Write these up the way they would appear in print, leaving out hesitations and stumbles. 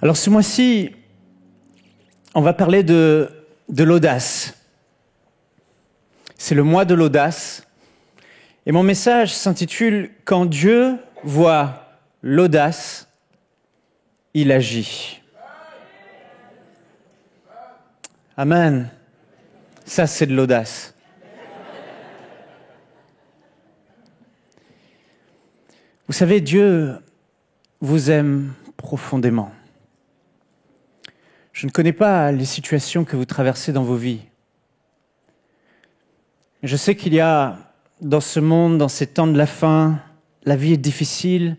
Alors ce mois-ci, on va parler de l'audace. C'est le mois de l'audace. Et mon message s'intitule « Quand Dieu voit l'audace, il agit ». Amen. Ça, c'est de l'audace. Vous savez, Dieu vous aime profondément. Je ne connais pas les situations que vous traversez dans vos vies. Je sais qu'il y a dans ce monde, dans ces temps de la fin, la vie est difficile,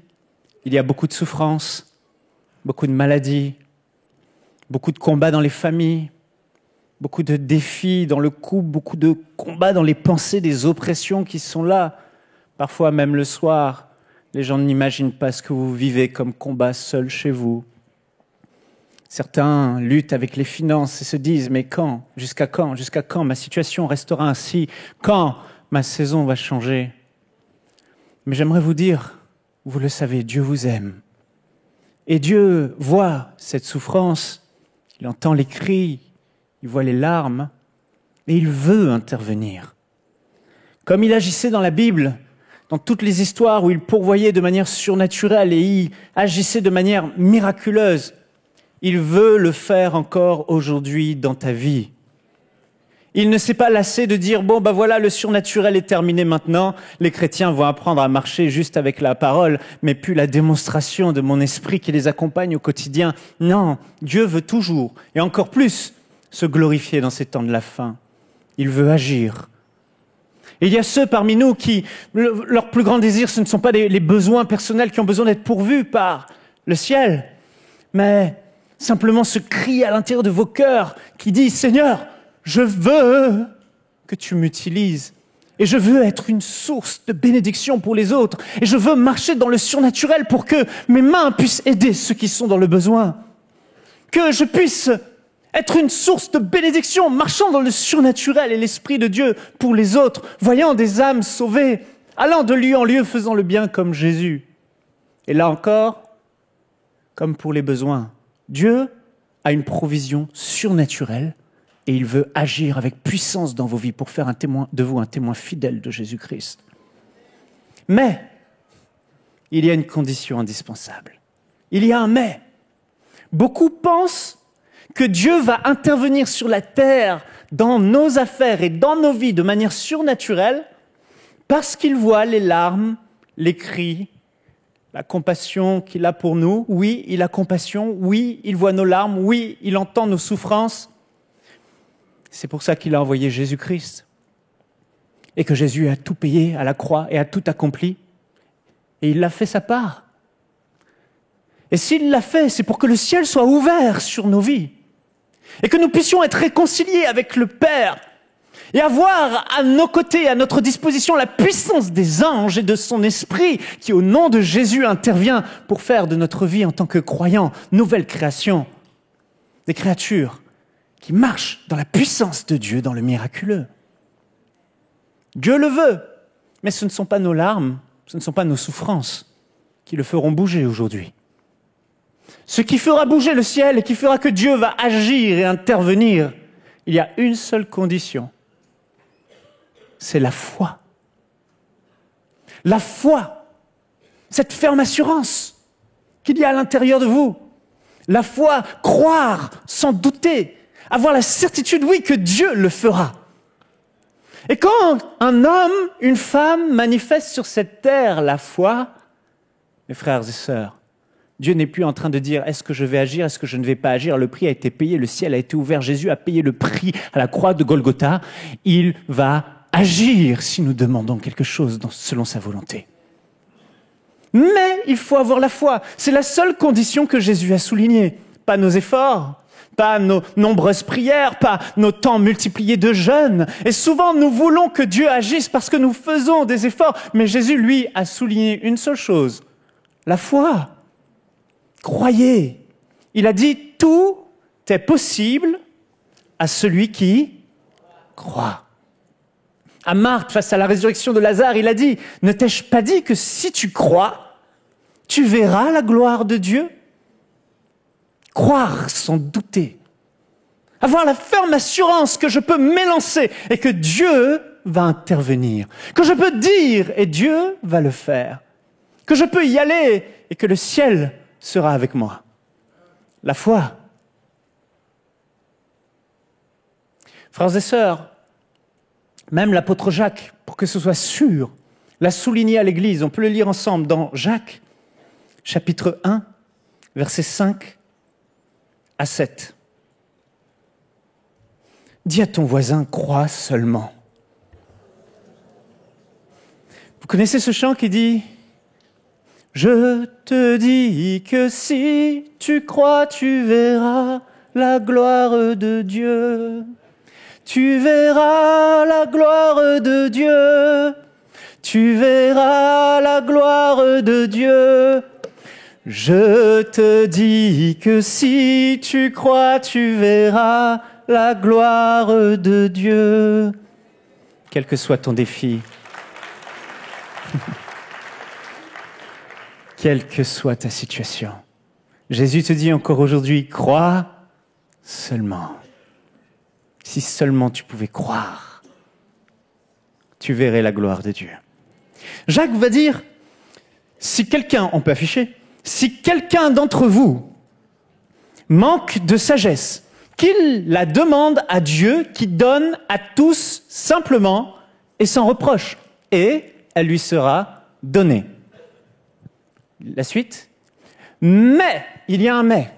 il y a beaucoup de souffrances, beaucoup de maladies, beaucoup de combats dans les familles, beaucoup de défis dans le couple, beaucoup de combats dans les pensées, des oppressions qui sont là. Parfois même le soir, les gens n'imaginent pas ce que vous vivez comme combat seul chez vous. Certains luttent avec les finances et se disent « Mais quand ? Jusqu'à quand ? Jusqu'à quand ma situation restera ainsi ? Quand ma saison va changer ?» Mais j'aimerais vous dire, vous le savez, Dieu vous aime. Et Dieu voit cette souffrance, il entend les cris, il voit les larmes, et il veut intervenir. Comme il agissait dans la Bible, dans toutes les histoires où il pourvoyait de manière surnaturelle et il agissait de manière miraculeuse, il veut le faire encore aujourd'hui dans ta vie. Il ne s'est pas lassé de dire « Bon, voilà, le surnaturel est terminé maintenant. Les chrétiens vont apprendre à marcher juste avec la parole, mais plus la démonstration de mon esprit qui les accompagne au quotidien. » Non, Dieu veut toujours, et encore plus, se glorifier dans ces temps de la fin. Il veut agir. Et il y a ceux parmi nous qui, leur plus grand désir, ce ne sont pas les besoins personnels qui ont besoin d'être pourvus par le ciel, mais simplement ce cri à l'intérieur de vos cœurs qui dit « Seigneur, je veux que tu m'utilises et je veux être une source de bénédiction pour les autres et je veux marcher dans le surnaturel pour que mes mains puissent aider ceux qui sont dans le besoin, que je puisse être une source de bénédiction, marchant dans le surnaturel et l'Esprit de Dieu pour les autres, voyant des âmes sauvées, allant de lieu en lieu, faisant le bien comme Jésus. » Et là encore, comme pour les besoins, Dieu a une provision surnaturelle et il veut agir avec puissance dans vos vies pour faire de vous un témoin fidèle de Jésus-Christ. Mais, il y a une condition indispensable. Il y a un mais. Beaucoup pensent que Dieu va intervenir sur la terre, dans nos affaires et dans nos vies de manière surnaturelle, parce qu'il voit les larmes, les cris, la compassion qu'il a pour nous. Oui, il a compassion. Oui, il voit nos larmes. Oui, il entend nos souffrances. C'est pour ça qu'il a envoyé Jésus-Christ. Et que Jésus a tout payé à la croix et a tout accompli. Et il a fait sa part. Et s'il l'a fait, c'est pour que le ciel soit ouvert sur nos vies. Et que nous puissions être réconciliés avec le Père. Et avoir à nos côtés, à notre disposition, la puissance des anges et de son esprit qui, au nom de Jésus, intervient pour faire de notre vie en tant que croyants, nouvelle création, des créatures qui marchent dans la puissance de Dieu, dans le miraculeux. Dieu le veut, mais ce ne sont pas nos larmes, ce ne sont pas nos souffrances qui le feront bouger aujourd'hui. Ce qui fera bouger le ciel et qui fera que Dieu va agir et intervenir, il y a une seule condition. C'est la foi. La foi, cette ferme assurance qu'il y a à l'intérieur de vous. La foi, croire sans douter, avoir la certitude, oui, que Dieu le fera. Et quand un homme, une femme manifeste sur cette terre la foi, mes frères et sœurs, Dieu n'est plus en train de dire « est-ce que je vais agir, est-ce que je ne vais pas agir ?» Le prix a été payé, le ciel a été ouvert, Jésus a payé le prix à la croix de Golgotha. Il va agir si nous demandons quelque chose selon sa volonté. Mais il faut avoir la foi. C'est la seule condition que Jésus a soulignée. Pas nos efforts, pas nos nombreuses prières, pas nos temps multipliés de jeûnes. Et souvent, nous voulons que Dieu agisse parce que nous faisons des efforts. Mais Jésus, lui, a souligné une seule chose, la foi. Croyez. Il a dit, tout est possible à celui qui croit. À Marthe, face à la résurrection de Lazare, il a dit, ne t'ai-je pas dit que si tu crois, tu verras la gloire de Dieu ? Croire sans douter. Avoir la ferme assurance que je peux m'élancer et que Dieu va intervenir. Que je peux dire et Dieu va le faire. Que je peux y aller et que le ciel sera avec moi. La foi. Frères et sœurs, même l'apôtre Jacques, pour que ce soit sûr, l'a souligné à l'Église. On peut le lire ensemble dans Jacques, chapitre 1, versets 5 à 7. Dis à ton voisin, crois seulement. Vous connaissez ce chant qui dit « Je te dis que si tu crois, tu verras la gloire de Dieu. Tu verras la gloire de Dieu. Tu verras la gloire de Dieu. Je te dis que si tu crois, tu verras la gloire de Dieu. » Quel que soit ton défi, quelle que soit ta situation, Jésus te dit encore aujourd'hui, crois seulement. Si seulement tu pouvais croire, tu verrais la gloire de Dieu. Jacques va dire, si quelqu'un, on peut afficher, si quelqu'un d'entre vous manque de sagesse, qu'il la demande à Dieu qui donne à tous simplement et sans reproche, et elle lui sera donnée. La suite. Mais, il y a un mais.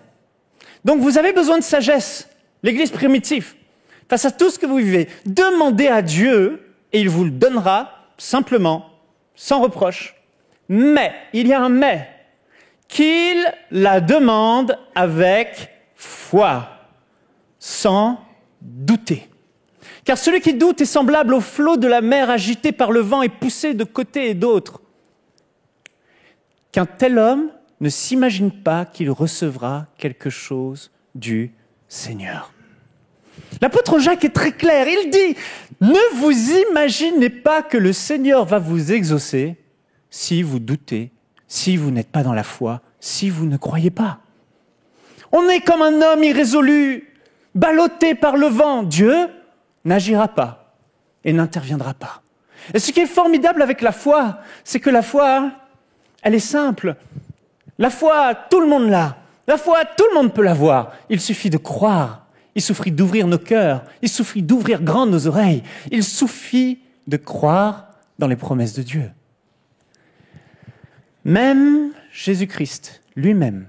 Donc vous avez besoin de sagesse, l'Église primitive. Face à tout ce que vous vivez, demandez à Dieu et il vous le donnera simplement, sans reproche. Mais, il y a un mais, qu'il la demande avec foi, sans douter. Car celui qui doute est semblable au flot de la mer agité par le vent et poussé de côté et d'autre. Qu'un tel homme ne s'imagine pas qu'il recevra quelque chose du Seigneur. L'apôtre Jacques est très clair, il dit « Ne vous imaginez pas que le Seigneur va vous exaucer si vous doutez, si vous n'êtes pas dans la foi, si vous ne croyez pas. » On est comme un homme irrésolu, ballotté par le vent. Dieu n'agira pas et n'interviendra pas. Et ce qui est formidable avec la foi, c'est que la foi, elle est simple. La foi, tout le monde l'a. La foi, tout le monde peut l'avoir. Il suffit de croire. Il suffit d'ouvrir nos cœurs. Il suffit d'ouvrir grand nos oreilles. Il suffit de croire dans les promesses de Dieu. Même Jésus-Christ, lui-même,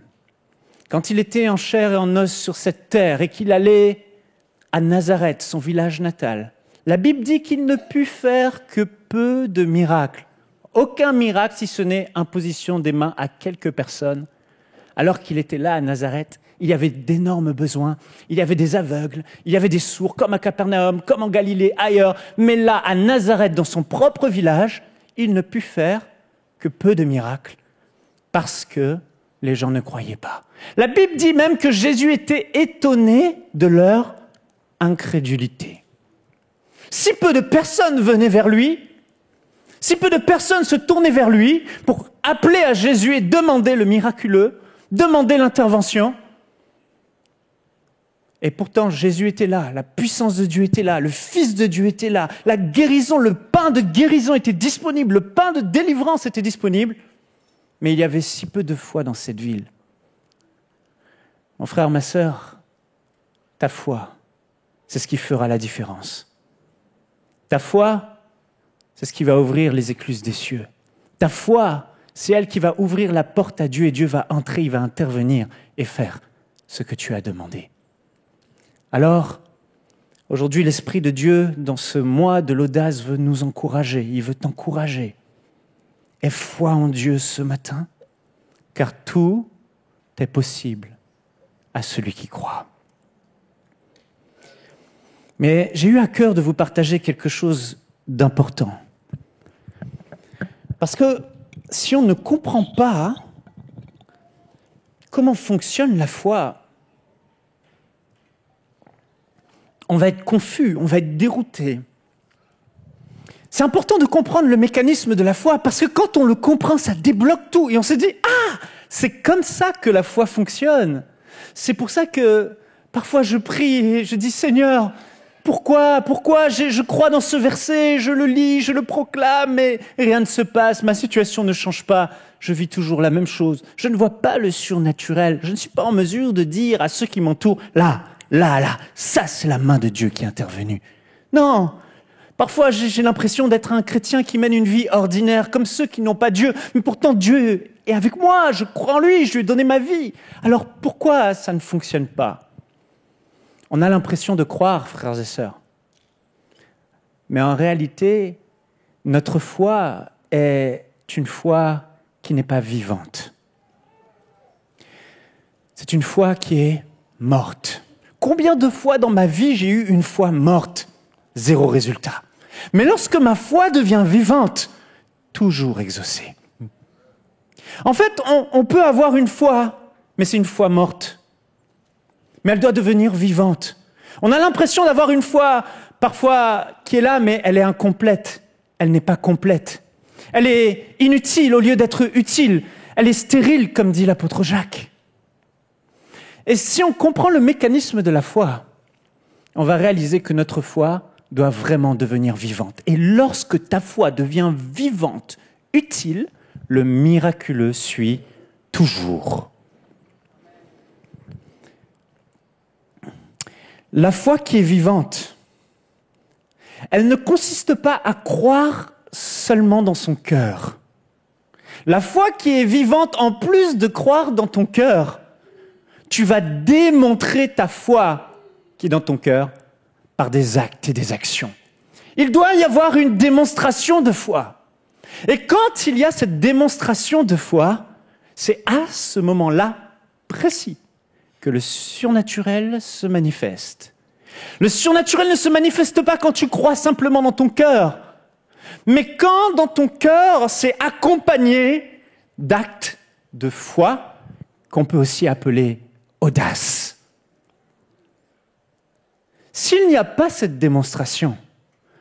quand il était en chair et en os sur cette terre et qu'il allait à Nazareth, son village natal, la Bible dit qu'il ne put faire que peu de miracles. Aucun miracle, si ce n'est imposition des mains à quelques personnes. Alors qu'il était là à Nazareth, il y avait d'énormes besoins, il y avait des aveugles, il y avait des sourds, comme à Capernaum, comme en Galilée, ailleurs. Mais là, à Nazareth, dans son propre village, il ne put faire que peu de miracles, parce que les gens ne croyaient pas. La Bible dit même que Jésus était étonné de leur incrédulité. Si peu de personnes venaient vers lui, si peu de personnes se tournaient vers lui pour appeler à Jésus et demander le miraculeux, demander l'intervention, et pourtant Jésus était là, la puissance de Dieu était là, le Fils de Dieu était là, la guérison, le pain de guérison était disponible, le pain de délivrance était disponible, mais il y avait si peu de foi dans cette ville. Mon frère, ma sœur, ta foi, c'est ce qui fera la différence. Ta foi, c'est ce qui va ouvrir les écluses des cieux. Ta foi, c'est elle qui va ouvrir la porte à Dieu et Dieu va entrer, il va intervenir et faire ce que tu as demandé. Alors, aujourd'hui, l'Esprit de Dieu, dans ce mois de l'audace, veut nous encourager, il veut t'encourager. Aie foi en Dieu ce matin, car tout est possible à celui qui croit. Mais j'ai eu à cœur de vous partager quelque chose d'important. Parce que si on ne comprend pas comment fonctionne la foi, on va être confus, on va être dérouté. C'est important de comprendre le mécanisme de la foi, parce que quand on le comprend, ça débloque tout. Et on se dit, ah, c'est comme ça que la foi fonctionne. C'est pour ça que parfois je prie et je dis « Seigneur, pourquoi je crois dans ce verset, je le lis, je le proclame, mais rien ne se passe, ma situation ne change pas, je vis toujours la même chose. Je ne vois pas le surnaturel, je ne suis pas en mesure de dire à ceux qui m'entourent « Là, ça c'est la main de Dieu qui est intervenue. » Non, parfois j'ai l'impression d'être un chrétien qui mène une vie ordinaire, comme ceux qui n'ont pas Dieu, mais pourtant Dieu est avec moi, je crois en lui, je lui ai donné ma vie. Alors pourquoi ça ne fonctionne pas ? On a l'impression de croire, frères et sœurs. Mais en réalité, notre foi est une foi qui n'est pas vivante. C'est une foi qui est morte. Combien de fois dans ma vie j'ai eu une foi morte ? 0 résultat. Mais lorsque ma foi devient vivante, toujours exaucée. En fait, on peut avoir une foi, mais c'est une foi morte. Mais elle doit devenir vivante. On a l'impression d'avoir une foi, parfois, qui est là, mais elle est incomplète. Elle n'est pas complète. Elle est inutile au lieu d'être utile. Elle est stérile, comme dit l'apôtre Jacques. Et si on comprend le mécanisme de la foi, on va réaliser que notre foi doit vraiment devenir vivante. Et lorsque ta foi devient vivante, utile, le miraculeux suit toujours. La foi qui est vivante, elle ne consiste pas à croire seulement dans son cœur. La foi qui est vivante, en plus de croire dans ton cœur, tu vas démontrer ta foi qui est dans ton cœur par des actes et des actions. Il doit y avoir une démonstration de foi. Et quand il y a cette démonstration de foi, c'est à ce moment-là précis que le surnaturel se manifeste. Le surnaturel ne se manifeste pas quand tu crois simplement dans ton cœur, mais quand dans ton cœur, c'est accompagné d'actes de foi qu'on peut aussi appeler audace. S'il n'y a pas cette démonstration,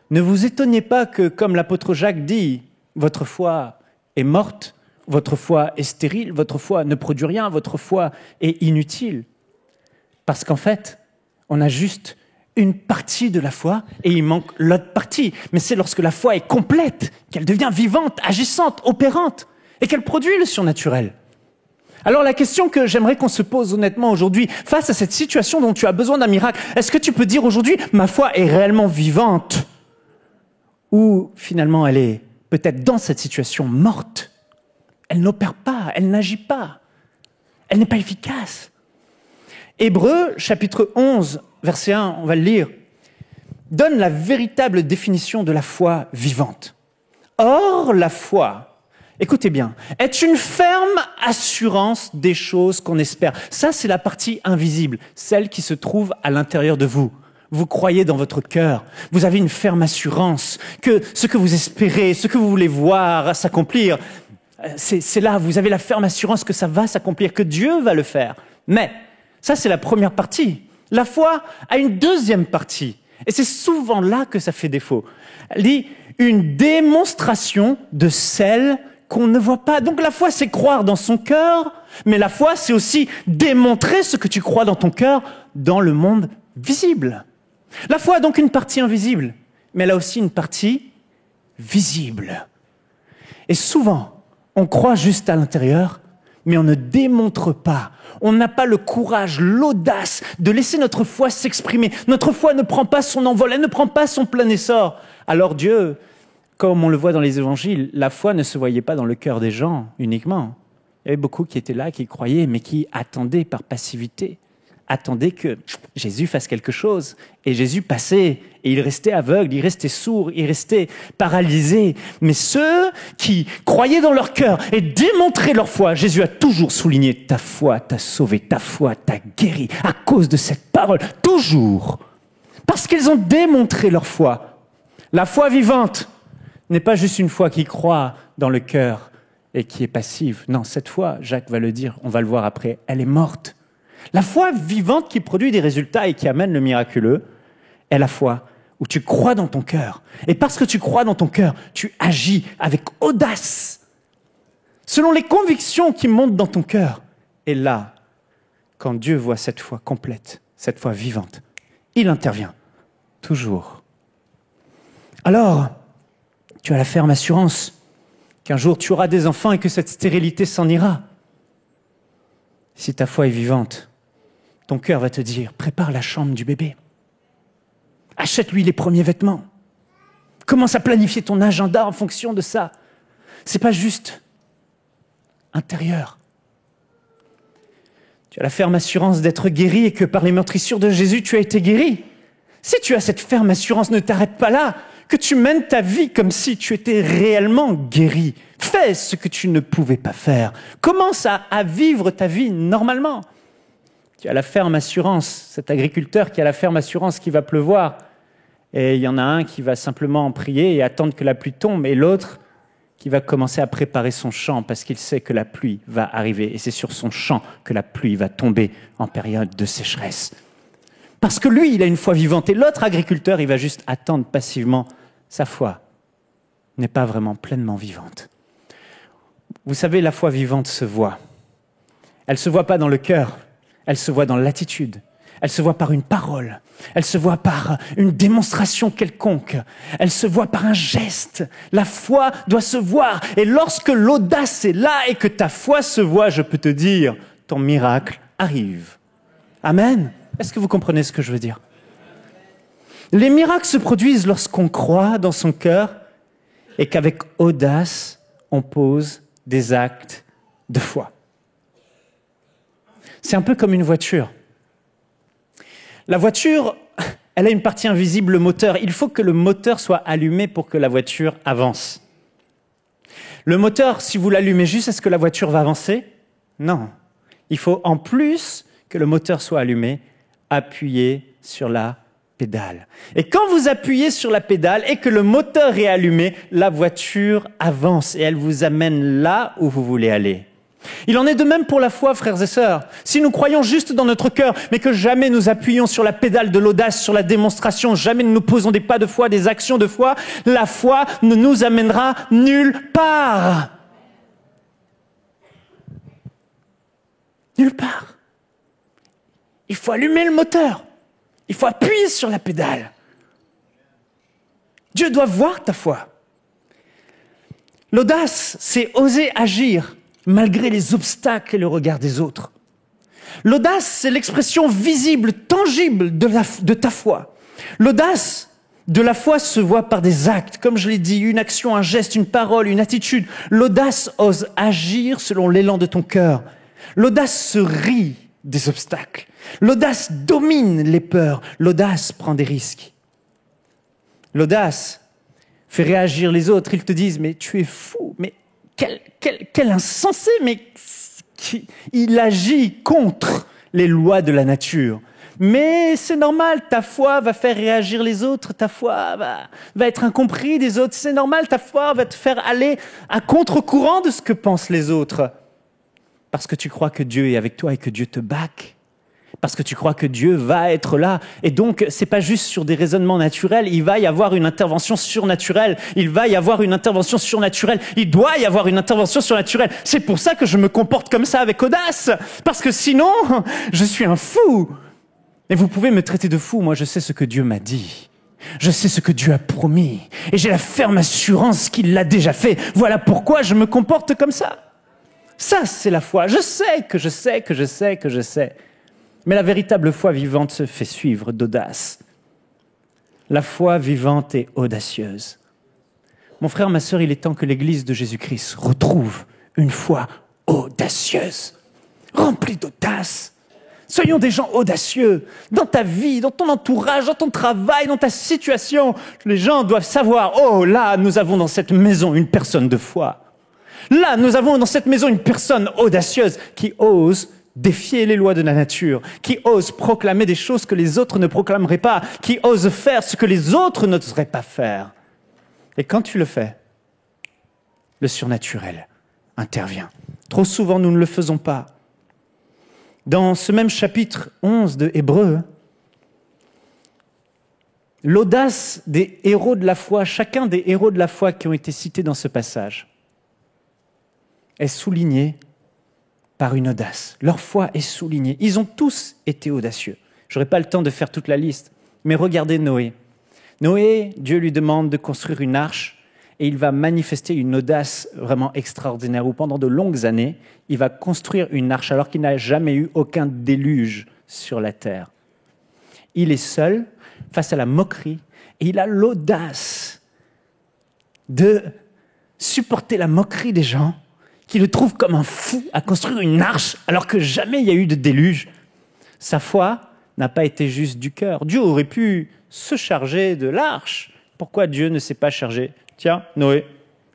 ne vous étonnez pas que, comme l'apôtre Jacques dit, votre foi est morte, votre foi est stérile, votre foi ne produit rien, votre foi est inutile. Parce qu'en fait, on a juste une partie de la foi et il manque l'autre partie. Mais c'est lorsque la foi est complète qu'elle devient vivante, agissante, opérante et qu'elle produit le surnaturel. Alors la question que j'aimerais qu'on se pose honnêtement aujourd'hui, face à cette situation dont tu as besoin d'un miracle, est-ce que tu peux dire aujourd'hui, ma foi est réellement vivante ? Ou finalement elle est peut-être dans cette situation morte ? Elle n'opère pas, elle n'agit pas, elle n'est pas efficace. Hébreux, chapitre 11, verset 1, on va le lire, donne la véritable définition de la foi vivante. Or, la foi, écoutez bien, est une ferme assurance des choses qu'on espère. Ça, c'est la partie invisible, celle qui se trouve à l'intérieur de vous. Vous croyez dans votre cœur, vous avez une ferme assurance que ce que vous espérez, ce que vous voulez voir s'accomplir, c'est là, vous avez la ferme assurance que ça va s'accomplir, que Dieu va le faire. Mais ça, c'est la première partie. La foi a une deuxième partie. Et c'est souvent là que ça fait défaut. Elle dit une démonstration de celle qu'on ne voit pas. Donc la foi, c'est croire dans son cœur, mais la foi, c'est aussi démontrer ce que tu crois dans ton cœur dans le monde visible. La foi a donc une partie invisible, mais elle a aussi une partie visible. Et souvent, on croit juste à l'intérieur, mais on ne démontre pas. On n'a pas le courage, l'audace de laisser notre foi s'exprimer. Notre foi ne prend pas son envol, elle ne prend pas son plein essor. Alors Dieu, comme on le voit dans les évangiles, la foi ne se voyait pas dans le cœur des gens uniquement. Il y avait beaucoup qui étaient là, qui croyaient, mais qui attendaient par passivité. Attendaient que Jésus fasse quelque chose. Et Jésus passait, et il restait aveugle, il restait sourd, il restait paralysé. Mais ceux qui croyaient dans leur cœur et démontraient leur foi, Jésus a toujours souligné « ta foi t'a sauvé, ta foi t'a guéri » à cause de cette parole, toujours. Parce qu'ils ont démontré leur foi. La foi vivante n'est pas juste une foi qui croit dans le cœur et qui est passive. Non, cette foi, Jacques va le dire, on va le voir après, elle est morte. La foi vivante qui produit des résultats et qui amène le miraculeux est la foi où tu crois dans ton cœur. Et parce que tu crois dans ton cœur, tu agis avec audace, selon les convictions qui montent dans ton cœur. Et là, quand Dieu voit cette foi complète, cette foi vivante, il intervient, toujours. Alors, tu as la ferme assurance qu'un jour tu auras des enfants et que cette stérilité s'en ira. Si ta foi est vivante, ton cœur va te dire, prépare la chambre du bébé. Achète-lui les premiers vêtements. Commence à planifier ton agenda en fonction de ça. C'est pas juste intérieur. Tu as la ferme assurance d'être guéri et que par les meurtrissures de Jésus, tu as été guéri. Si tu as cette ferme assurance, ne t'arrête pas là, que tu mènes ta vie comme si tu étais réellement guéri. Fais ce que tu ne pouvais pas faire. Commence à vivre ta vie normalement. Tu as la ferme assurance, cet agriculteur qui a la ferme assurance qu'il va pleuvoir. Et il y en a un qui va simplement prier et attendre que la pluie tombe, et l'autre qui va commencer à préparer son champ parce qu'il sait que la pluie va arriver. Et c'est sur son champ que la pluie va tomber en période de sécheresse. Parce que lui, il a une foi vivante. Et l'autre agriculteur, il va juste attendre passivement. Sa foi n'est pas vraiment pleinement vivante. Vous savez, la foi vivante se voit. Elle ne se voit pas dans le cœur. Elle se voit dans l'attitude. Elle se voit par une parole. Elle se voit par une démonstration quelconque. Elle se voit par un geste. La foi doit se voir. Et lorsque l'audace est là et que ta foi se voit, je peux te dire, ton miracle arrive. Amen. Est-ce que vous comprenez ce que je veux dire? Les miracles se produisent lorsqu'on croit dans son cœur et qu'avec audace, on pose des actes de foi. C'est un peu comme une voiture. La voiture, elle a une partie invisible, le moteur. Il faut que le moteur soit allumé pour que la voiture avance. Le moteur, si vous l'allumez juste, est-ce que la voiture va avancer? Non. Il faut en plus que le moteur soit allumé, appuyer sur la pédale. Et quand vous appuyez sur la pédale et que le moteur est allumé, la voiture avance et elle vous amène là où vous voulez aller. Il en est de même pour la foi, frères et sœurs. Si nous croyons juste dans notre cœur, mais que jamais nous appuyons sur la pédale de l'audace, sur la démonstration, jamais nous posons des pas de foi, des actions de foi, la foi ne nous amènera nulle part. Nulle part. Il faut allumer le moteur. Il faut appuyer sur la pédale. Dieu doit voir ta foi. L'audace, c'est oser agir malgré les obstacles et le regard des autres. L'audace, c'est l'expression visible, tangible de ta foi. L'audace de la foi se voit par des actes, comme je l'ai dit, une action, un geste, une parole, une attitude. L'audace ose agir selon l'élan de ton cœur. L'audace se rit des obstacles. L'audace domine les peurs. L'audace prend des risques. L'audace fait réagir les autres. Ils te disent, mais tu es fou, mais quel insensé, mais il agit contre les lois de la nature. Mais c'est normal, ta foi va faire réagir les autres, ta foi va être incomprise des autres, c'est normal, ta foi va te faire aller à contre-courant de ce que pensent les autres. Parce que tu crois que Dieu est avec toi et que Dieu te back. Parce que tu crois que Dieu va être là. Et donc, c'est pas juste sur des raisonnements naturels, il va y avoir une intervention surnaturelle. Il va y avoir une intervention surnaturelle. Il doit y avoir une intervention surnaturelle. C'est pour ça que je me comporte comme ça avec audace. Parce que sinon, je suis un fou. Et vous pouvez me traiter de fou, moi je sais ce que Dieu m'a dit. Je sais ce que Dieu a promis. Et j'ai la ferme assurance qu'il l'a déjà fait. Voilà pourquoi je me comporte comme ça. Ça, c'est la foi. Je sais. Mais la véritable foi vivante se fait suivre d'audace. La foi vivante est audacieuse. Mon frère, ma sœur, il est temps que l'Église de Jésus-Christ retrouve une foi audacieuse, remplie d'audace. Soyons des gens audacieux. Dans ta vie, dans ton entourage, dans ton travail, dans ta situation, les gens doivent savoir, oh là, nous avons dans cette maison une personne de foi. Là, nous avons dans cette maison une personne audacieuse qui ose défier les lois de la nature, qui ose proclamer des choses que les autres ne proclameraient pas, qui ose faire ce que les autres n'oseraient pas faire. Et quand tu le fais, le surnaturel intervient. Trop souvent, nous ne le faisons pas. Dans ce même chapitre 11 de Hébreux, l'audace des héros de la foi, chacun des héros de la foi qui ont été cités dans ce passage, est souligné par une audace. Leur foi est soulignée. Ils ont tous été audacieux. Je n'aurai pas le temps de faire toute la liste, mais regardez Noé. Noé, Dieu lui demande de construire une arche et il va manifester une audace vraiment extraordinaire où pendant de longues années, il va construire une arche alors qu'il n'a jamais eu aucun déluge sur la terre. Il est seul face à la moquerie et il a l'audace de supporter la moquerie des gens qui le trouvent comme un fou à construire une arche alors que jamais il y a eu de déluge. Sa foi n'a pas été juste du cœur. Dieu aurait pu se charger de l'arche. Pourquoi Dieu ne s'est pas chargé? Tiens, Noé,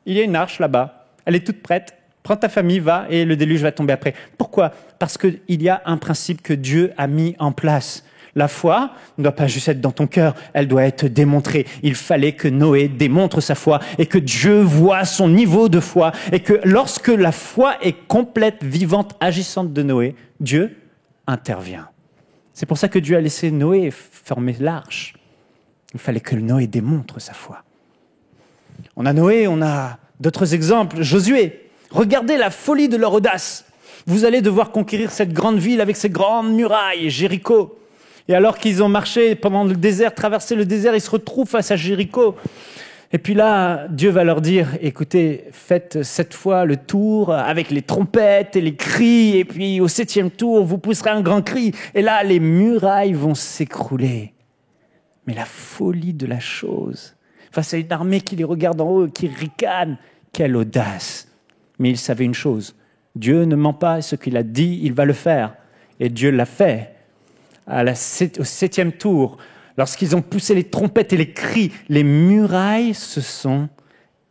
il y a une arche là-bas, elle est toute prête, prends ta famille, va, et le déluge va tomber après. Pourquoi? Parce qu'il y a un principe que Dieu a mis en place. La foi ne doit pas juste être dans ton cœur, elle doit être démontrée. Il fallait que Noé démontre sa foi et que Dieu voit son niveau de foi et que lorsque la foi est complète, vivante, agissante de Noé, Dieu intervient. C'est pour ça que Dieu a laissé Noé former l'arche. Il fallait que Noé démontre sa foi. On a Noé, on a d'autres exemples. Josué, regardez la folie de leur audace. Vous allez devoir conquérir cette grande ville avec ses grandes murailles, Jéricho. Et alors qu'ils ont marché pendant le désert, traversé le désert, ils se retrouvent face à Jéricho. Et puis là, Dieu va leur dire, écoutez, faites 7 fois le tour avec les trompettes et les cris, et puis au 7e tour, vous pousserez un grand cri. Et là, les murailles vont s'écrouler. Mais la folie de la chose, face à une armée qui les regarde en haut, qui ricane, quelle audace. Mais ils savaient une chose, Dieu ne ment pas, ce qu'il a dit, il va le faire. Et Dieu l'a fait. Au 7e tour, lorsqu'ils ont poussé les trompettes et les cris, les murailles se sont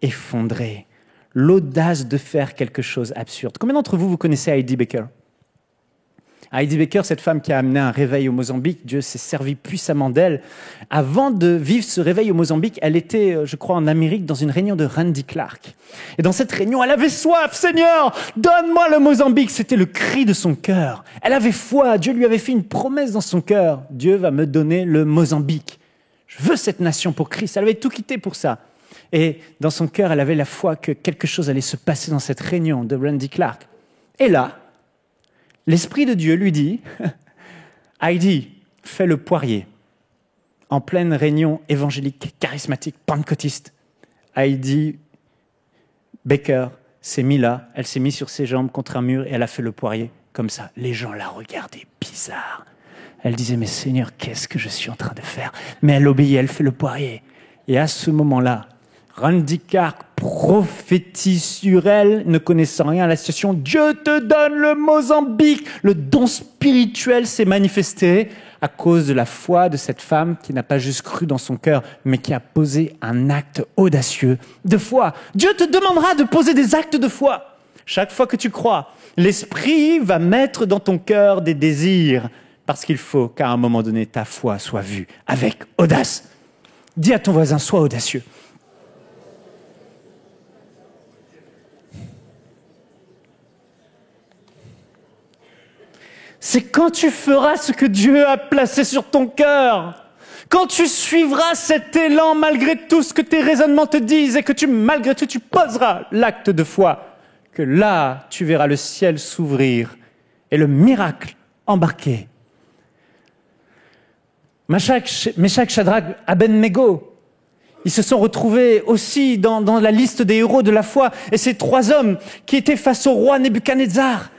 effondrées. L'audace de faire quelque chose d'absurde. Combien d'entre vous connaissez Heidi Baker? Heidi Baker, cette femme qui a amené un réveil au Mozambique, Dieu s'est servi puissamment d'elle. Avant de vivre ce réveil au Mozambique, elle était, je crois, en Amérique, dans une réunion de Randy Clark. Et dans cette réunion, elle avait soif. Seigneur, donne-moi le Mozambique. C'était le cri de son cœur. Elle avait foi. Dieu lui avait fait une promesse dans son cœur. Dieu va me donner le Mozambique. Je veux cette nation pour Christ. Elle avait tout quitté pour ça. Et dans son cœur, elle avait la foi que quelque chose allait se passer dans cette réunion de Randy Clark. Et là, l'Esprit de Dieu lui dit, Heidi, fais le poirier. En pleine réunion évangélique, charismatique, pentecôtiste, Heidi Baker s'est mise là, elle s'est mise sur ses jambes contre un mur et elle a fait le poirier comme ça. Les gens la regardaient bizarre. Elle disait, mais Seigneur, qu'est-ce que je suis en train de faire? Mais elle obéit, elle fait le poirier. Et à ce moment-là, Randy Clark prophétise sur elle, ne connaissant rien à la situation. Dieu te donne le Mozambique. Le don spirituel s'est manifesté à cause de la foi de cette femme qui n'a pas juste cru dans son cœur, mais qui a posé un acte audacieux de foi. Dieu te demandera de poser des actes de foi. Chaque fois que tu crois, l'Esprit va mettre dans ton cœur des désirs, parce qu'il faut qu'à un moment donné, ta foi soit vue avec audace. Dis à ton voisin, sois audacieux. C'est quand tu feras ce que Dieu a placé sur ton cœur, quand tu suivras cet élan malgré tout ce que tes raisonnements te disent et que malgré tout tu poseras l'acte de foi, que là tu verras le ciel s'ouvrir et le miracle embarquer. Meshach, Shadrach, Abednego, ils se sont retrouvés aussi dans la liste des héros de la foi. Et ces 3 hommes qui étaient face au roi Nebuchadnezzar,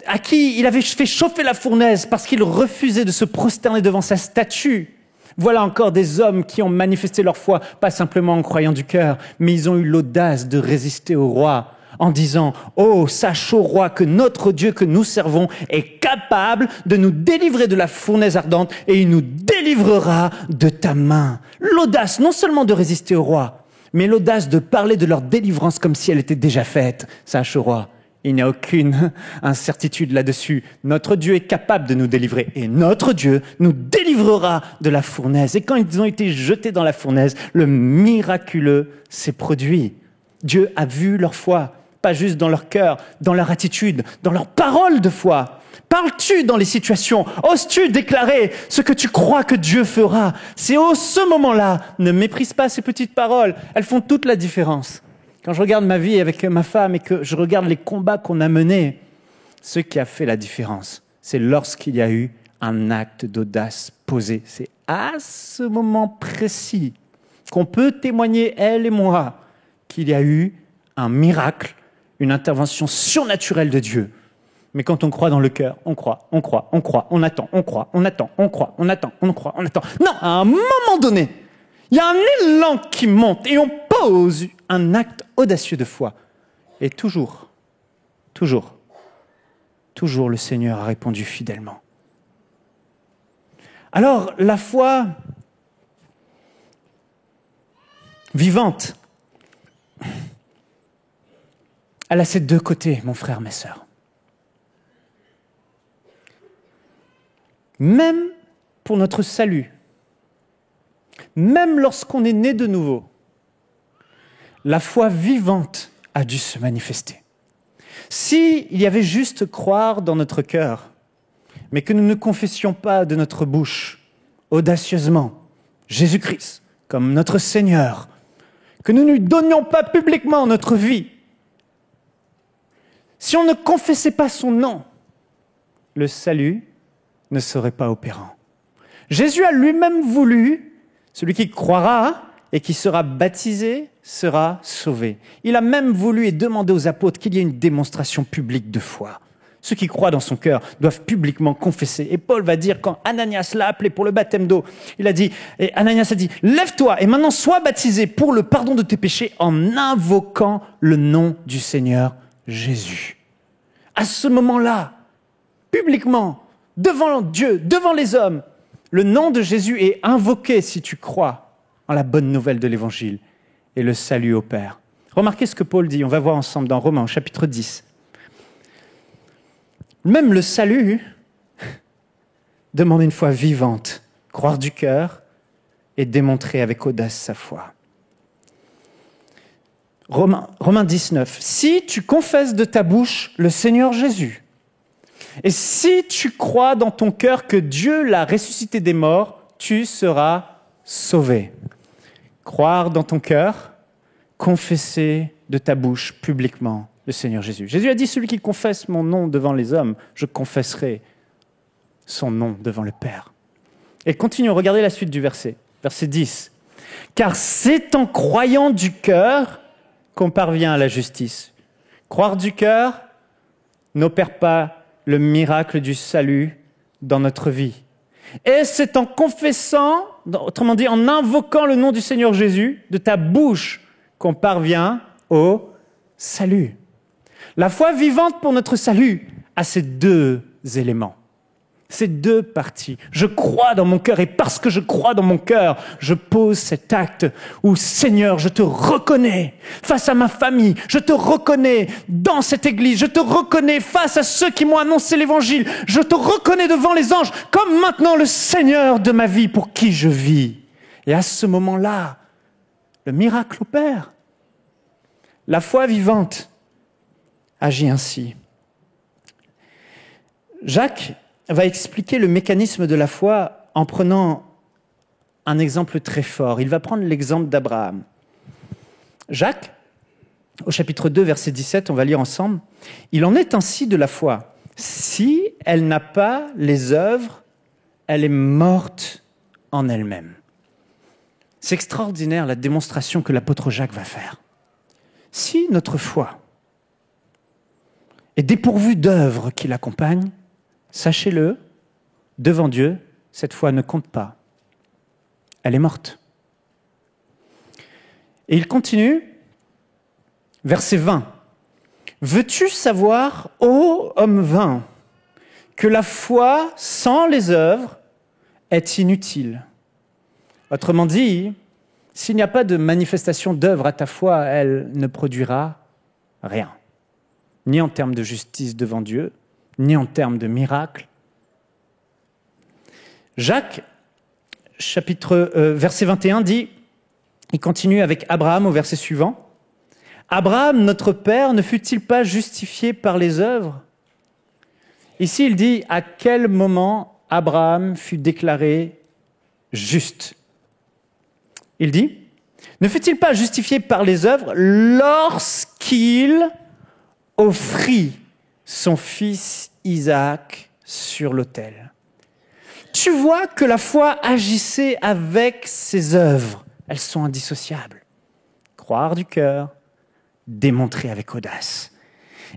à qui il avait fait chauffer la fournaise parce qu'il refusait de se prosterner devant sa statue. Voilà encore des hommes qui ont manifesté leur foi, pas simplement en croyant du cœur, mais ils ont eu l'audace de résister au roi en disant « Oh, sache au roi que notre Dieu que nous servons est capable de nous délivrer de la fournaise ardente et il nous délivrera de ta main. » L'audace non seulement de résister au roi, mais l'audace de parler de leur délivrance comme si elle était déjà faite. Sache au roi, il n'y a aucune incertitude là-dessus. Notre Dieu est capable de nous délivrer et notre Dieu nous délivrera de la fournaise. Et quand ils ont été jetés dans la fournaise, le miraculeux s'est produit. Dieu a vu leur foi, pas juste dans leur cœur, dans leur attitude, dans leur parole de foi. Parles-tu dans les situations? Oses-tu déclarer ce que tu crois que Dieu fera? C'est au ce moment-là, ne méprise pas ces petites paroles, elles font toute la différence. Quand je regarde ma vie avec ma femme et que je regarde les combats qu'on a menés, ce qui a fait la différence, c'est lorsqu'il y a eu un acte d'audace posé. C'est à ce moment précis qu'on peut témoigner, elle et moi, qu'il y a eu un miracle, une intervention surnaturelle de Dieu. Mais quand on croit dans le cœur, on croit, on attend, on croit, on attend, on croit, on attend, on croit, on attend. Non, à un moment donné, il y a un élan qui monte et on pose un acte audacieux de foi. Et toujours, le Seigneur a répondu fidèlement. Alors, la foi vivante, elle a ces deux côtés, mon frère, mes sœurs. Même pour notre salut, même lorsqu'on est né de nouveau, la foi vivante a dû se manifester. S'il y avait juste croire dans notre cœur, mais que nous ne confessions pas de notre bouche audacieusement Jésus-Christ comme notre Seigneur, que nous ne lui donnions pas publiquement notre vie, si on ne confessait pas son nom, le salut ne serait pas opérant. Jésus a lui-même voulu, celui qui croira et qui sera baptisé sera sauvé. Il a même voulu et demandé aux apôtres qu'il y ait une démonstration publique de foi. Ceux qui croient dans son cœur doivent publiquement confesser. Et Paul va dire, quand Ananias l'a appelé pour le baptême d'eau, Ananias a dit, lève-toi et maintenant sois baptisé pour le pardon de tes péchés en invoquant le nom du Seigneur Jésus. À ce moment-là, publiquement, devant Dieu, devant les hommes, le nom de Jésus est invoqué si tu crois en la bonne nouvelle de l'Évangile et le salut opère. Remarquez ce que Paul dit, on va voir ensemble dans Romains, chapitre 10. Même le salut demande une foi vivante, croire du cœur et démontrer avec audace sa foi. Romains 19. Si tu confesses de ta bouche le Seigneur Jésus, et si tu crois dans ton cœur que Dieu l'a ressuscité des morts, tu seras sauvé. Croire dans ton cœur, confesser de ta bouche publiquement le Seigneur Jésus. Jésus a dit, celui qui confesse mon nom devant les hommes, je confesserai son nom devant le Père. Et continuons, regardez la suite du verset, verset 10. Car c'est en croyant du cœur qu'on parvient à la justice. Croire du cœur n'opère pas le miracle du salut dans notre vie. Et c'est en confessant, autrement dit, en invoquant le nom du Seigneur Jésus, de ta bouche, qu'on parvient au salut. La foi vivante pour notre salut a ces deux éléments, ces deux parties. Je crois dans mon cœur et parce que je crois dans mon cœur, je pose cet acte où, Seigneur, je te reconnais face à ma famille, je te reconnais dans cette église, je te reconnais face à ceux qui m'ont annoncé l'évangile, je te reconnais devant les anges comme maintenant le Seigneur de ma vie pour qui je vis. Et à ce moment-là, le miracle opère. La foi vivante agit ainsi. Jacques va expliquer le mécanisme de la foi en prenant un exemple très fort. Il va prendre l'exemple d'Abraham. Jacques, au chapitre 2, verset 17, on va lire ensemble, « Il en est ainsi de la foi. Si elle n'a pas les œuvres, elle est morte en elle-même. » C'est extraordinaire la démonstration que l'apôtre Jacques va faire. Si notre foi est dépourvue d'œuvres qui l'accompagnent, sachez-le, devant Dieu, cette foi ne compte pas. Elle est morte. Et il continue, verset 20. « Veux-tu savoir, ô homme vain, que la foi sans les œuvres est inutile ?» Autrement dit, s'il n'y a pas de manifestation d'œuvre à ta foi, elle ne produira rien. Ni en termes de justice devant Dieu, ni en termes de miracle. Jacques, verset 21 dit, il continue avec Abraham au verset suivant, « Abraham, notre père, ne fut-il pas justifié par les œuvres ?» Ici, il dit, à quel moment Abraham fut déclaré juste ? Il dit, ne fut-il pas justifié par les œuvres lorsqu'il offrit son fils Isaac sur l'autel. Tu vois que la foi agissait avec ses œuvres. Elles sont indissociables. Croire du cœur, démontrer avec audace.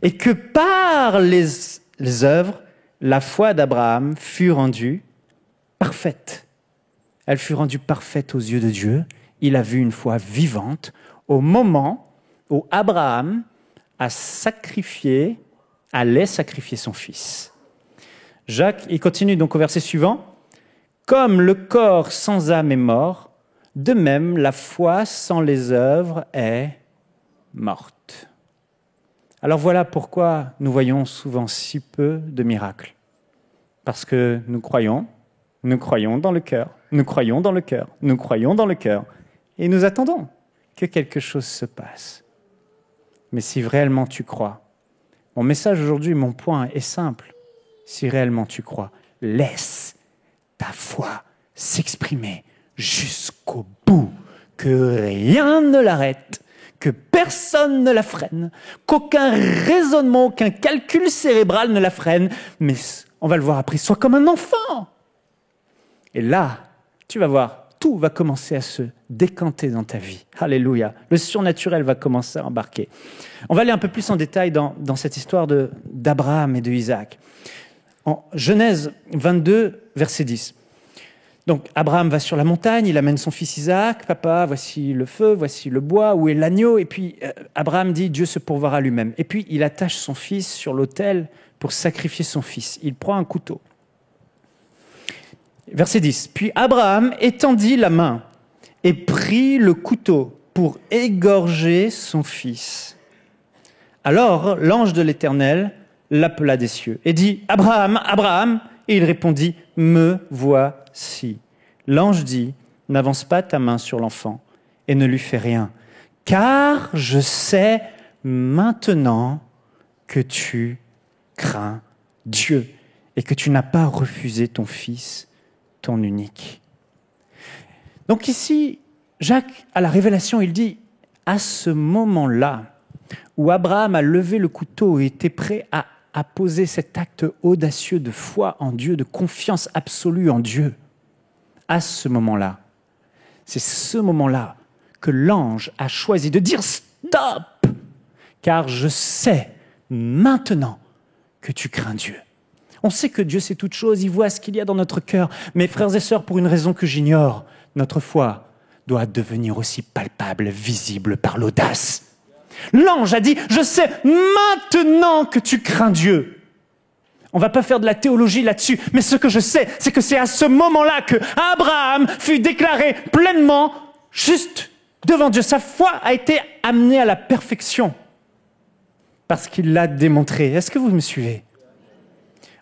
Et que par les œuvres, la foi d'Abraham fut rendue parfaite. Elle fut rendue parfaite aux yeux de Dieu. Il a vu une foi vivante au moment où Abraham allait sacrifier son fils. Jacques, il continue donc au verset suivant. Comme le corps sans âme est mort, de même la foi sans les œuvres est morte. Alors voilà pourquoi nous voyons souvent si peu de miracles. Parce que nous croyons dans le cœur, nous croyons dans le cœur, nous croyons dans le cœur, et nous attendons que quelque chose se passe. Mais si réellement tu crois, mon message aujourd'hui, mon point est simple. Si réellement tu crois, laisse ta foi s'exprimer jusqu'au bout, que rien ne l'arrête, que personne ne la freine, qu'aucun raisonnement, aucun calcul cérébral ne la freine, mais on va le voir après, sois comme un enfant. Et là, tu vas voir, tout va commencer à se décanter dans ta vie. Alléluia. Le surnaturel va commencer à embarquer. On va aller un peu plus en détail dans cette histoire d'Abraham et de Isaac. En Genèse 22, verset 10. Donc, Abraham va sur la montagne, il amène son fils Isaac. Papa, voici le feu, voici le bois, où est l'agneau? Et puis, Abraham dit, Dieu se pourvoira lui-même. Et puis, il attache son fils sur l'autel pour sacrifier son fils. Il prend un couteau. Verset 10. Puis Abraham étendit la main et prit le couteau pour égorger son fils. Alors, l'ange de l'Éternel l'appela des cieux et dit, « Abraham, Abraham !» Et il répondit, « Me voici. » L'ange dit, « N'avance pas ta main sur l'enfant et ne lui fais rien, car je sais maintenant que tu crains Dieu et que tu n'as pas refusé ton fils, ton unique. » Donc ici, Jacques, à la révélation, il dit, à ce moment-là, où Abraham a levé le couteau et était prêt à poser cet acte audacieux de foi en Dieu, de confiance absolue en Dieu, à ce moment-là, c'est ce moment-là que l'ange a choisi de dire « Stop !» car je sais maintenant que tu crains Dieu. On sait que Dieu sait toutes choses, il voit ce qu'il y a dans notre cœur. Mais frères et sœurs, pour une raison que j'ignore, notre foi doit devenir aussi palpable, visible par l'audace. L'ange a dit, je sais maintenant que tu crains Dieu. On ne va pas faire de la théologie là-dessus, mais ce que je sais, c'est que c'est à ce moment-là que Abraham fut déclaré pleinement juste devant Dieu. Sa foi a été amenée à la perfection parce qu'il l'a démontré. Est-ce que vous me suivez ?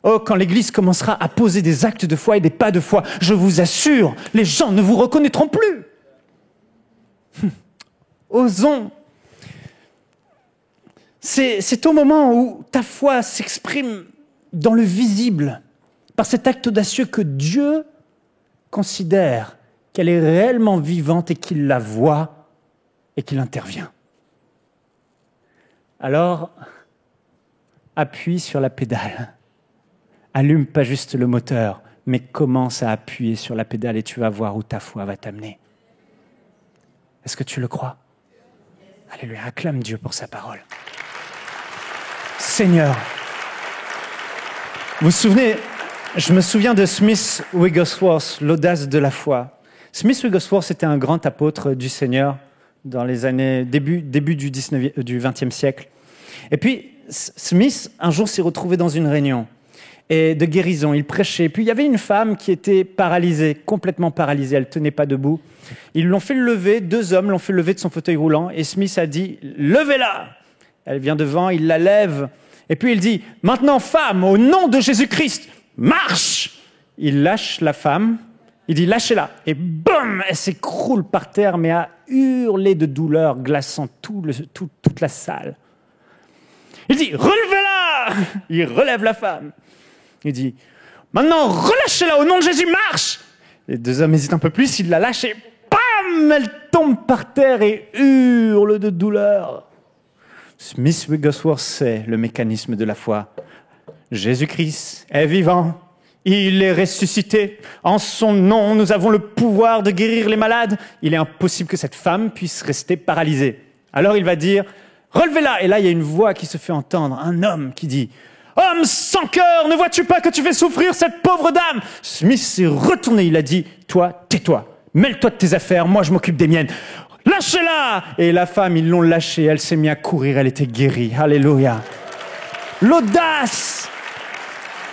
Oh, quand l'Église commencera à poser des actes de foi et des pas de foi, je vous assure, les gens ne vous reconnaîtront plus. Osons. C'est au moment où ta foi s'exprime dans le visible, par cet acte audacieux que Dieu considère qu'elle est réellement vivante et qu'il la voit et qu'il intervient. Alors, appuie sur la pédale. Allume pas juste le moteur, mais commence à appuyer sur la pédale et tu vas voir où ta foi va t'amener. Est-ce que tu le crois ? Alléluia, acclame Dieu pour sa parole. Seigneur, vous vous souvenez, je me souviens de Smith Wigglesworth, l'audace de la foi. Smith Wigglesworth était un grand apôtre du Seigneur dans les années début du XXe siècle. Et puis, Smith, un jour, s'est retrouvé dans une réunion et de guérison. Il prêchait. Puis, il y avait une femme qui était paralysée, complètement paralysée. Elle ne tenait pas debout. Ils l'ont fait lever, 2 hommes l'ont fait lever de son fauteuil roulant. Et Smith a dit, « Levez-la !» Elle vient devant, il la lève. Et puis, il dit, « Maintenant, femme, au nom de Jésus-Christ, marche !» Il lâche la femme. Il dit, « Lâchez-la !» Et boum, elle s'écroule par terre, mais a hurlé de douleur, glaçant toute la salle. Il dit, « Relevez-la !» Il relève la femme. Il dit, « Maintenant, relâchez-la, au nom de Jésus, marche !» Les 2 hommes hésitent un peu plus, il la lâche et bam, elle tombe par terre et hurle de douleur. Smith Wigglesworth sait le mécanisme de la foi. Jésus-Christ est vivant. Il est ressuscité. En son nom, nous avons le pouvoir de guérir les malades. Il est impossible que cette femme puisse rester paralysée. Alors il va dire, relevez-la. Et là, il y a une voix qui se fait entendre, un homme qui dit, homme sans cœur, ne vois-tu pas que tu fais souffrir cette pauvre dame? Smith s'est retourné, il a dit, toi, tais-toi. Mêle-toi de tes affaires, moi je m'occupe des miennes. Lâchez-la! Et la femme, ils l'ont lâchée, elle s'est mise à courir, elle était guérie. Alléluia. L'audace!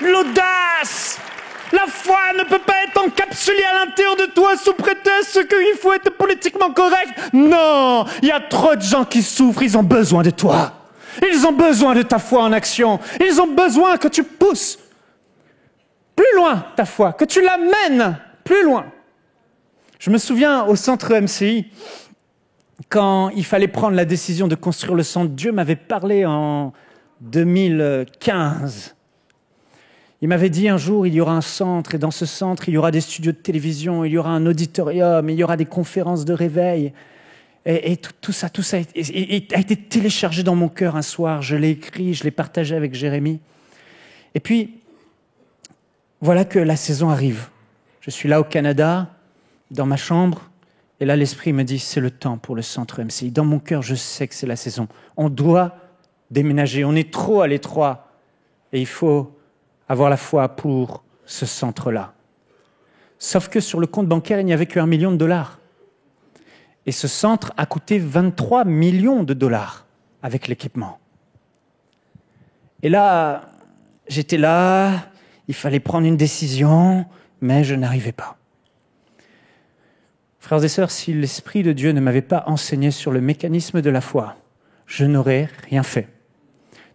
L'audace! La foi ne peut pas être encapsulée à l'intérieur de toi sous prétexte qu'il faut être politiquement correct. Non! Il y a trop de gens qui souffrent, ils ont besoin de toi. Ils ont besoin de ta foi en action. Ils ont besoin que tu pousses plus loin ta foi, que tu l'amènes plus loin. Je me souviens au centre MCI, quand il fallait prendre la décision de construire le centre, Dieu m'avait parlé en 2015. Il m'avait dit un jour, il y aura un centre, et dans ce centre, il y aura des studios de télévision, il y aura un auditorium, il y aura des conférences de réveil. Et tout ça a été téléchargé dans mon cœur un soir. Je l'ai écrit, je l'ai partagé avec Jérémie. Et puis, voilà que la saison arrive. Je suis là au Canada, dans ma chambre, et là, l'Esprit me dit, c'est le temps pour le centre MCI. Dans mon cœur, je sais que c'est la saison. On doit déménager, on est trop à l'étroit, et il faut avoir la foi pour ce centre-là. Sauf que sur le compte bancaire, il n'y avait qu'$1 million. Et ce centre a coûté 23 millions de dollars avec l'équipement. Et là, j'étais là, il fallait prendre une décision, mais je n'arrivais pas. Frères et sœurs, si l'Esprit de Dieu ne m'avait pas enseigné sur le mécanisme de la foi, je n'aurais rien fait.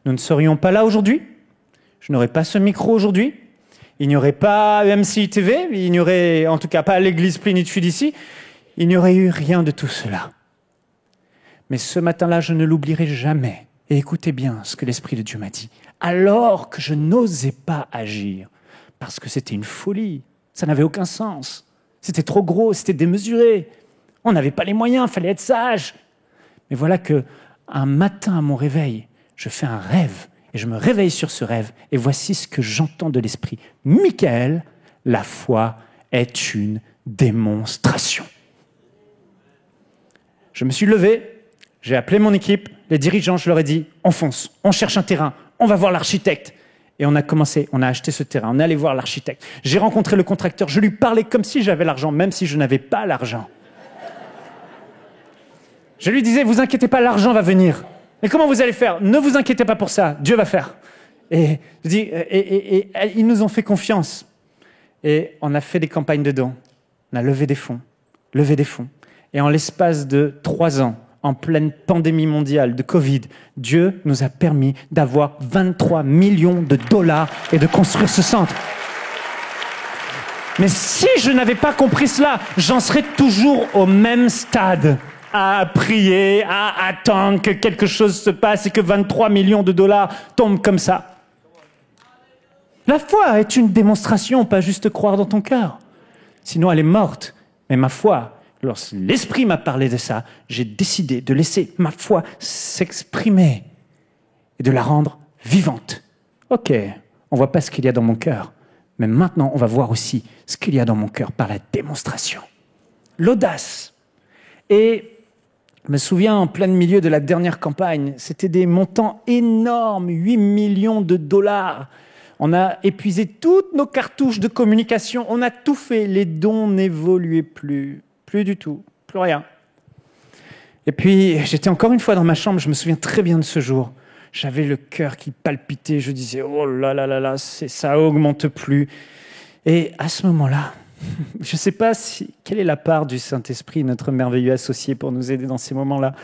Nous ne serions pas là aujourd'hui. Je n'aurais pas ce micro aujourd'hui. Il n'y aurait pas MCI TV. Il n'y aurait, en tout cas, pas l'église Plénitude ici. Il n'y aurait eu rien de tout cela. Mais ce matin-là, je ne l'oublierai jamais. Et écoutez bien ce que l'Esprit de Dieu m'a dit. Alors que je n'osais pas agir, parce que c'était une folie, ça n'avait aucun sens. C'était trop gros, c'était démesuré. On n'avait pas les moyens, il fallait être sage. Mais voilà que un matin à mon réveil, je fais un rêve. Et je me réveille sur ce rêve. Et voici ce que j'entends de l'Esprit. Michael, la foi est une démonstration. Je me suis levé, j'ai appelé mon équipe, les dirigeants, je leur ai dit, on fonce, on cherche un terrain, on va voir l'architecte. Et on a commencé, on a acheté ce terrain, on est allé voir l'architecte. J'ai rencontré le contracteur, je lui parlais comme si j'avais l'argent, même si je n'avais pas l'argent. Je lui disais, vous inquiétez pas, l'argent va venir. Mais comment vous allez faire? Ne vous inquiétez pas pour ça, Dieu va faire. Et je dis, ils nous ont fait confiance. Et on a fait des campagnes de dons. On a levé des fonds. Et en l'espace de 3 ans, en pleine pandémie mondiale de Covid, Dieu nous a permis d'avoir 23 millions de dollars et de construire ce centre. Mais si je n'avais pas compris cela, j'en serais toujours au même stade. À prier, à attendre que quelque chose se passe et que 23 millions de dollars tombent comme ça. La foi est une démonstration, pas juste croire dans ton cœur. Sinon, elle est morte. Mais ma foi, lorsque l'Esprit m'a parlé de ça, j'ai décidé de laisser ma foi s'exprimer et de la rendre vivante. Ok, on voit pas ce qu'il y a dans mon cœur, mais maintenant, on va voir aussi ce qu'il y a dans mon cœur par la démonstration. L'audace. Et je me souviens, en plein milieu de la dernière campagne, c'était des montants énormes, 8 millions de dollars. On a épuisé toutes nos cartouches de communication, on a tout fait. Les dons n'évoluaient plus du tout, plus rien. Et puis, j'étais encore une fois dans ma chambre, je me souviens très bien de ce jour. J'avais le cœur qui palpitait, je disais, oh là là là là, ça augmente plus. Et à ce moment-là, je ne sais pas quelle est la part du Saint-Esprit, notre merveilleux associé, pour nous aider dans ces moments-là.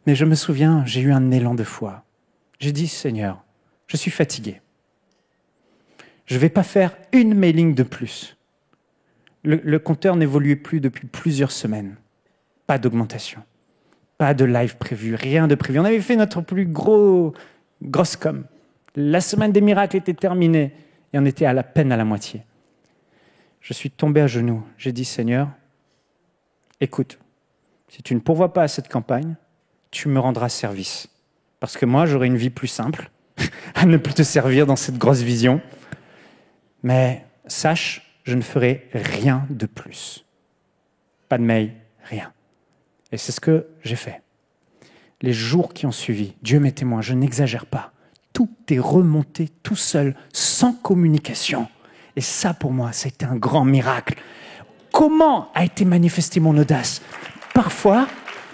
Mais je me souviens, j'ai eu un élan de foi. J'ai dit, Seigneur, je suis fatigué. Je ne vais pas faire une mailing de plus. Le compteur n'évoluait plus depuis plusieurs semaines. Pas d'augmentation. Pas de live prévu, rien de prévu. On avait fait notre plus grosse com. La semaine des miracles était terminée et on était à la peine à la moitié. Je suis tombé à genoux. J'ai dit, Seigneur, écoute, si tu ne pourvois pas à cette campagne, tu me rendras service. parce que moi, j'aurais une vie plus simple, à ne plus te servir dans cette grosse vision. Mais sache, je ne ferai rien de plus. Pas de mail, rien. Et c'est ce que j'ai fait. Les jours qui ont suivi, Dieu m'est témoin, je n'exagère pas. Tout est remonté tout seul, sans communication. Et ça, pour moi, c'était un grand miracle. Comment a été manifestée mon audace? Parfois,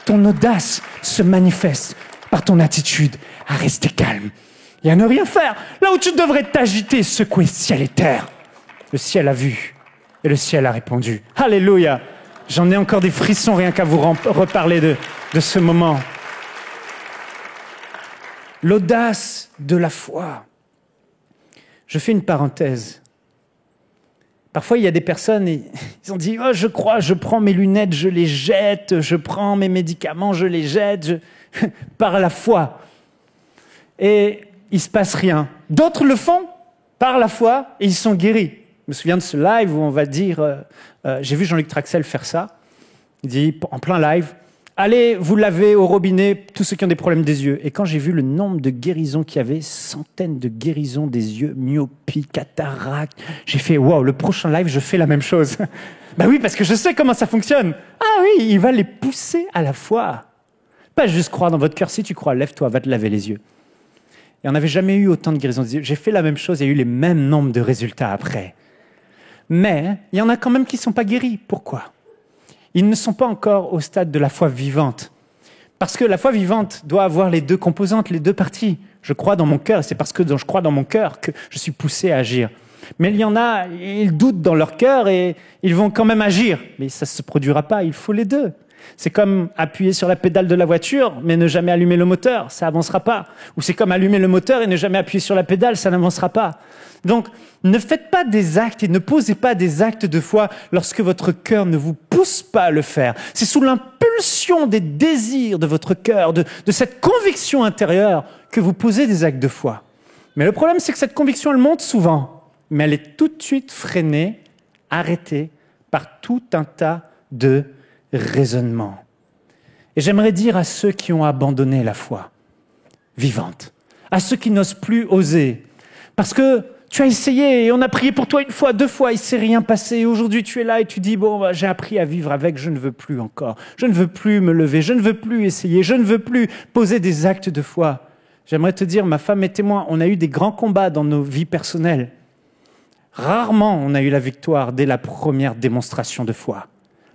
ton audace se manifeste par ton attitude à rester calme et à ne rien faire. Là où tu devrais t'agiter, secouer ciel et terre. Le ciel a vu et le ciel a répondu. Alléluia! J'en ai encore des frissons rien qu'à vous reparler de ce moment. L'audace de la foi. Je fais une parenthèse. Parfois, il y a des personnes, ils ont dit « Oh, je crois, je prends mes lunettes, je les jette, je prends mes médicaments, je les jette, par la foi. » Et il ne se passe rien. D'autres le font par la foi et ils sont guéris. Je me souviens de ce live où on va dire, j'ai vu Jean-Luc Traxel faire ça, il dit en plein live, allez vous laver au robinet tous ceux qui ont des problèmes des yeux. Et quand j'ai vu le nombre de guérisons qu'il y avait, centaines de guérisons des yeux, myopie, cataracte, j'ai fait waouh, le prochain live je fais la même chose. Ben oui, parce que je sais comment ça fonctionne. Ah oui, il va les pousser à la foi. Pas juste croire dans votre cœur, si tu crois, lève-toi, va te laver les yeux. Et on n'avait jamais eu autant de guérisons des yeux. J'ai fait la même chose, il y a eu les mêmes nombres de résultats après. Mais il y en a quand même qui ne sont pas guéris. Pourquoi? Ils ne sont pas encore au stade de la foi vivante. Parce que la foi vivante doit avoir les deux composantes, les deux parties. Je crois dans mon cœur, et c'est parce que je crois dans mon cœur que je suis poussé à agir. Mais il y en a, ils doutent dans leur cœur et ils vont quand même agir. Mais ça ne se produira pas, il faut les deux. C'est comme appuyer sur la pédale de la voiture, mais ne jamais allumer le moteur, ça n'avancera pas. Ou c'est comme allumer le moteur et ne jamais appuyer sur la pédale, ça n'avancera pas. Donc, ne faites pas des actes et ne posez pas des actes de foi lorsque votre cœur ne vous pousse pas à le faire. C'est sous l'impulsion des désirs de votre cœur, de cette conviction intérieure, que vous posez des actes de foi. Mais le problème, c'est que cette conviction, elle monte souvent, mais elle est tout de suite freinée, arrêtée par tout un tas de raisonnements. Et j'aimerais dire à ceux qui ont abandonné la foi vivante, à ceux qui n'osent plus oser, parce que tu as essayé et on a prié pour toi une fois, deux fois, il ne s'est rien passé. Et aujourd'hui, tu es là et tu dis, bon, bah, j'ai appris à vivre avec, je ne veux plus encore. Je ne veux plus me lever, je ne veux plus essayer, je ne veux plus poser des actes de foi. J'aimerais te dire, ma femme est témoin, on a eu des grands combats dans nos vies personnelles. Rarement on a eu la victoire dès la première démonstration de foi.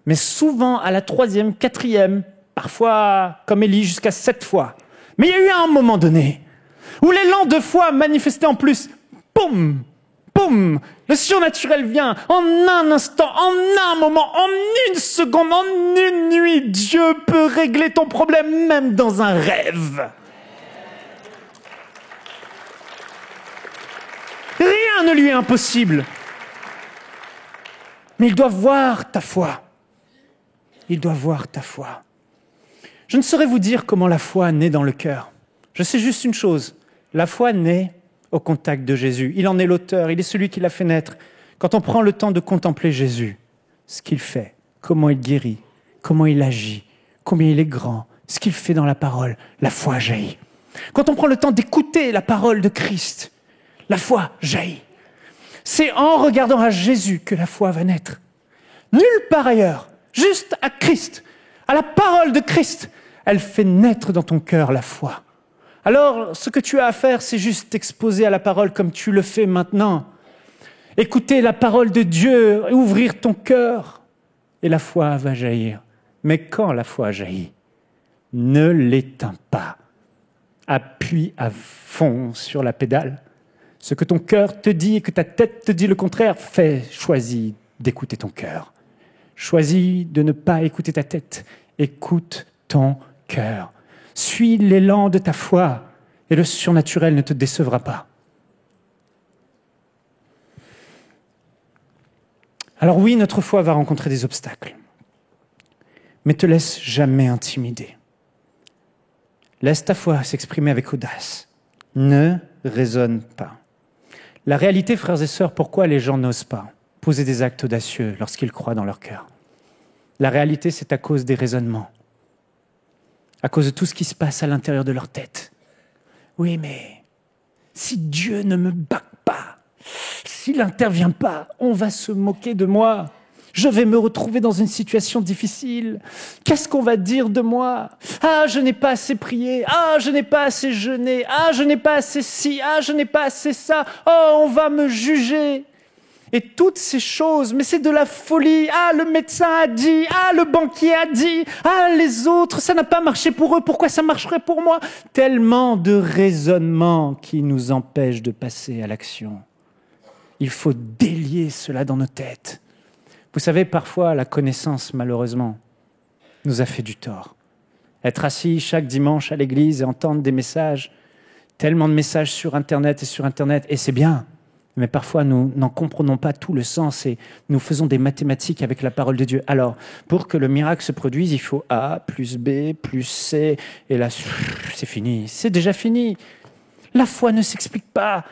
Mais souvent à la 3e, 4e, parfois comme Élie jusqu'à 7 fois. Mais il y a eu un moment donné où l'élan de foi manifesté en plus, boum, boum, le surnaturel vient en un instant, en un moment, en une seconde, en une nuit. Dieu peut régler ton problème même dans un rêve. Rien ne lui est impossible. Mais il doit voir ta foi. Il doit voir ta foi. Je ne saurais vous dire comment la foi naît dans le cœur. Je sais juste une chose, la foi naît au contact de Jésus. Il en est l'auteur, il est celui qui l'a fait naître. Quand on prend le temps de contempler Jésus, ce qu'il fait, comment il guérit, comment il agit, combien il est grand, ce qu'il fait dans la parole, la foi jaillit. Quand on prend le temps d'écouter la parole de Christ, la foi jaillit. C'est en regardant à Jésus que la foi va naître. Nulle part ailleurs, juste à Christ, à la parole de Christ, elle fait naître dans ton cœur la foi. Alors, ce que tu as à faire, c'est juste t'exposer à la parole comme tu le fais maintenant. Écouter la parole de Dieu, ouvrir ton cœur, et la foi va jaillir. Mais quand la foi jaillit, ne l'éteins pas. Appuie à fond sur la pédale. Ce que ton cœur te dit et que ta tête te dit le contraire, choisis d'écouter ton cœur. Choisis de ne pas écouter ta tête. Écoute ton cœur. Suis l'élan de ta foi et le surnaturel ne te décevra pas. Alors oui, notre foi va rencontrer des obstacles. Mais te laisse jamais intimider. Laisse ta foi s'exprimer avec audace. Ne raisonne pas. La réalité, frères et sœurs, pourquoi les gens n'osent pas poser des actes audacieux lorsqu'ils croient dans leur cœur? La réalité, c'est à cause des raisonnements, à cause de tout ce qui se passe à l'intérieur de leur tête. Oui, mais si Dieu ne me back pas, s'il n'intervient pas, on va se moquer de moi. Je vais me retrouver dans une situation difficile. Qu'est-ce qu'on va dire de moi? Ah, je n'ai pas assez prié. Ah, je n'ai pas assez jeûné. Ah, je n'ai pas assez ci. Ah, je n'ai pas assez ça. Oh, on va me juger. Et toutes ces choses, mais c'est de la folie. Ah, le médecin a dit. Ah, le banquier a dit. Ah, les autres, ça n'a pas marché pour eux. Pourquoi ça marcherait pour moi? Tellement de raisonnements qui nous empêchent de passer à l'action. Il faut délier cela dans nos têtes. Vous savez, parfois, la connaissance, malheureusement, nous a fait du tort. Être assis chaque dimanche à l'église et entendre des messages, tellement de messages sur Internet, et c'est bien. Mais parfois, nous n'en comprenons pas tout le sens et nous faisons des mathématiques avec la parole de Dieu. Alors, pour que le miracle se produise, il faut A plus B plus C. Et là, c'est fini. C'est déjà fini. La foi ne s'explique pas.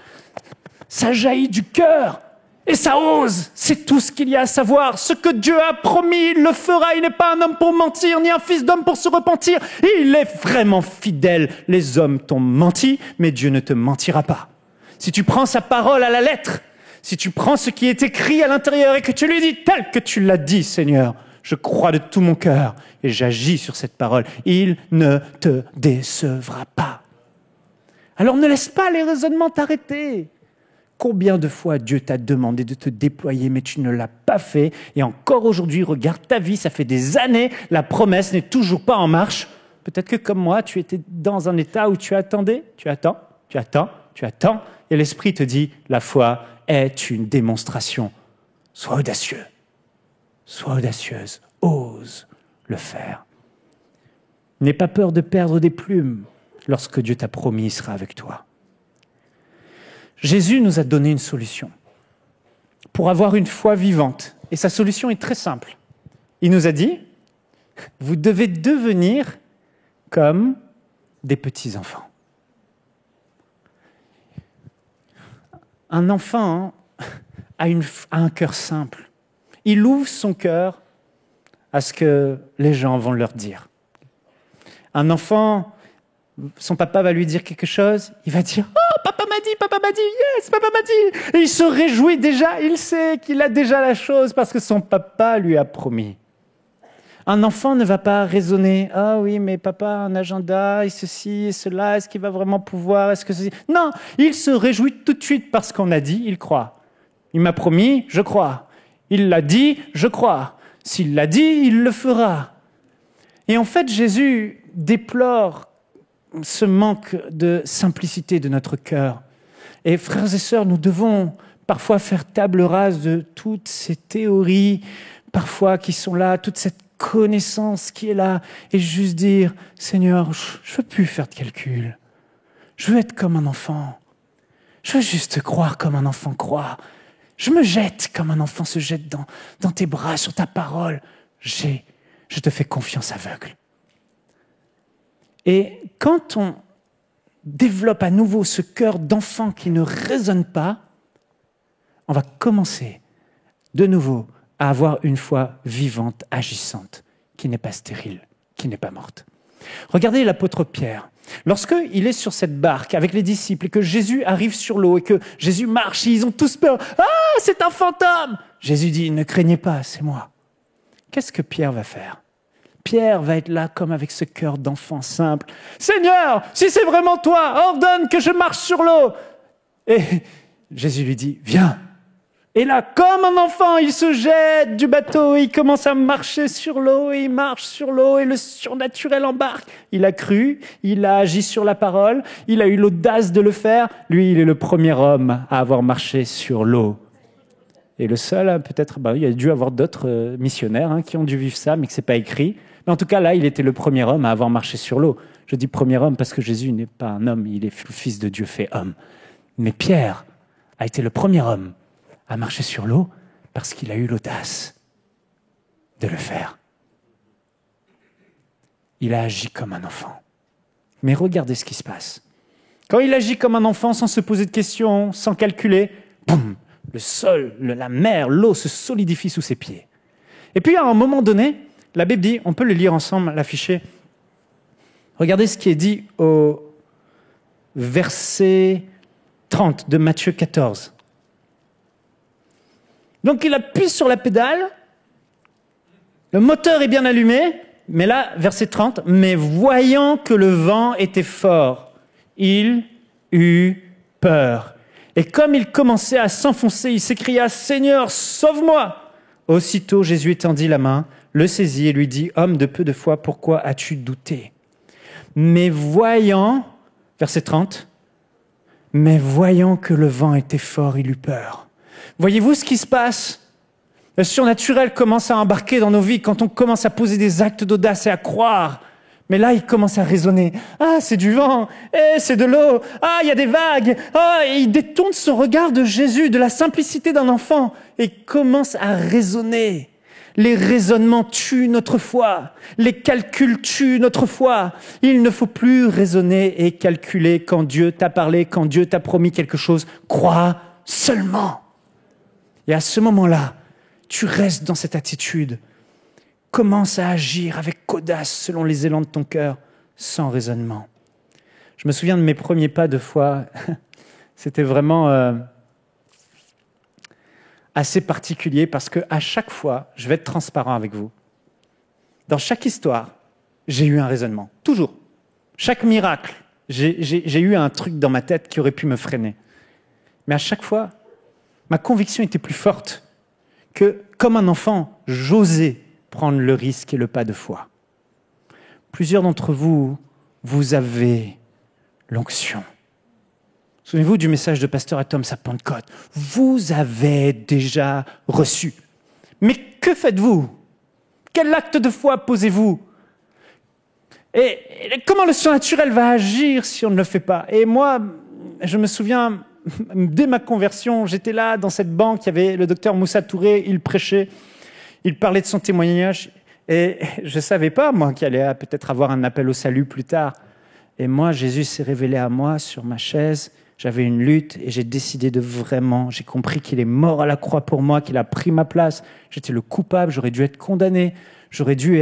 Ça jaillit du cœur. Et ça ose, c'est tout ce qu'il y a à savoir. Ce que Dieu a promis, il le fera. Il n'est pas un homme pour mentir, ni un fils d'homme pour se repentir. Il est vraiment fidèle. Les hommes t'ont menti, mais Dieu ne te mentira pas. Si tu prends sa parole à la lettre, si tu prends ce qui est écrit à l'intérieur et que tu lui dis tel que tu l'as dit, Seigneur, je crois de tout mon cœur et j'agis sur cette parole, il ne te décevra pas. Alors ne laisse pas les raisonnements t'arrêter. Combien de fois Dieu t'a demandé de te déployer, mais tu ne l'as pas fait. Et encore aujourd'hui, regarde ta vie, ça fait des années, la promesse n'est toujours pas en marche. Peut-être que comme moi, tu étais dans un état où tu attendais, tu attends, et l'Esprit te dit, la foi est une démonstration. Sois audacieux, sois audacieuse, ose le faire. N'aie pas peur de perdre des plumes lorsque Dieu t'a promis, il sera avec toi. Jésus nous a donné une solution pour avoir une foi vivante. Et sa solution est très simple. Il nous a dit, vous devez devenir comme des petits-enfants. Un enfant a un cœur simple. Il ouvre son cœur à ce que les gens vont leur dire. Un enfant, son papa va lui dire quelque chose, il va dire « Oh, papa m'a dit, yes, papa m'a dit !» Et il se réjouit déjà, il sait qu'il a déjà la chose parce que son papa lui a promis. Un enfant ne va pas raisonner « Ah oui, mais papa a un agenda, et ceci, et cela, est-ce qu'il va vraiment pouvoir, est-ce que ceci... » Non, il se réjouit tout de suite parce qu'on a dit, il croit. Il m'a promis, je crois. Il l'a dit, je crois. S'il l'a dit, il le fera. Et en fait, Jésus déplore ce manque de simplicité de notre cœur. Et frères et sœurs, nous devons parfois faire table rase de toutes ces théories, parfois qui sont là, toute cette connaissance qui est là, et juste dire, Seigneur, je ne veux plus faire de calcul. Je veux être comme un enfant. Je veux juste croire comme un enfant croit. Je me jette comme un enfant se jette dans tes bras, sur ta parole. Je te fais confiance aveugle. Et quand on développe à nouveau ce cœur d'enfant qui ne raisonne pas, on va commencer de nouveau à avoir une foi vivante, agissante, qui n'est pas stérile, qui n'est pas morte. Regardez l'apôtre Pierre. Lorsqu'il est sur cette barque avec les disciples et que Jésus arrive sur l'eau et que Jésus marche, ils ont tous peur. « Ah, c'est un fantôme !» Jésus dit « Ne craignez pas, c'est moi. » Qu'est-ce que Pierre va faire ? Pierre va être là comme avec ce cœur d'enfant simple. « Seigneur, si c'est vraiment toi, ordonne que je marche sur l'eau !» Et Jésus lui dit « Viens !» Et là, comme un enfant, il se jette du bateau, il commence à marcher sur l'eau, et il marche sur l'eau, et le surnaturel embarque. Il a cru, il a agi sur la parole, il a eu l'audace de le faire. Lui, il est le premier homme à avoir marché sur l'eau. Et le seul, peut-être, il y a dû avoir d'autres missionnaires qui ont dû vivre ça, mais que ce n'est pas écrit. Mais en tout cas, là, il était le premier homme à avoir marché sur l'eau. Je dis premier homme parce que Jésus n'est pas un homme, il est le Fils de Dieu fait homme. Mais Pierre a été le premier homme à marcher sur l'eau parce qu'il a eu l'audace de le faire. Il a agi comme un enfant. Mais regardez ce qui se passe. Quand il agit comme un enfant sans se poser de questions, sans calculer, boum, le sol, la mer, l'eau se solidifie sous ses pieds. Et puis à un moment donné, la Bible dit, on peut le lire ensemble, l'afficher. Regardez ce qui est dit verset 30 de Matthieu 14. Donc il appuie sur la pédale, le moteur est bien allumé, mais là, verset 30, « Mais voyant que le vent était fort, il eut peur. Et comme il commençait à s'enfoncer, il s'écria, « Seigneur, sauve-moi !» Aussitôt Jésus étendit la main, le saisit et lui dit, « Homme de peu de foi, pourquoi as-tu douté ?» Mais voyant, verset 30, « Mais voyant que le vent était fort, il eut peur. » Voyez-vous ce qui se passe ? Le surnaturel commence à embarquer dans nos vies quand on commence à poser des actes d'audace et à croire. Mais là, il commence à raisonner. « Ah, c'est du vent. C'est de l'eau. Ah, il y a des vagues. Ah !» Et il détourne son regard de Jésus, de la simplicité d'un enfant, et commence à raisonner. Les raisonnements tuent notre foi. Les calculs tuent notre foi. Il ne faut plus raisonner et calculer quand Dieu t'a parlé, quand Dieu t'a promis quelque chose. Crois seulement. Et à ce moment-là, tu restes dans cette attitude. Commence à agir avec audace selon les élans de ton cœur, sans raisonnement. Je me souviens de mes premiers pas de foi. C'était vraiment assez particulier parce qu'à chaque fois, je vais être transparent avec vous. Dans chaque histoire, j'ai eu un raisonnement. Toujours. Chaque miracle, j'ai eu un truc dans ma tête qui aurait pu me freiner. Mais à chaque fois, ma conviction était plus forte que, comme un enfant, j'osais prendre le risque et le pas de foi. Plusieurs d'entre vous, vous avez l'onction. Souvenez-vous du message de Pasteur Tom à Pentecôte. Vous avez déjà reçu. Mais que faites-vous ? Quel acte de foi posez-vous ? Et comment le surnaturel va agir si on ne le fait pas ? Et moi, je me souviens, dès ma conversion, j'étais là dans cette banque, il y avait le docteur Moussa Touré, il prêchait, il parlait de son témoignage, et je ne savais pas, moi, qu'il allait peut-être avoir un appel au salut plus tard. Et moi, Jésus s'est révélé à moi sur ma chaise, j'avais une lutte, et j'ai décidé de vraiment, j'ai compris qu'il est mort à la croix pour moi, qu'il a pris ma place, j'étais le coupable, j'aurais dû être condamné, j'aurais dû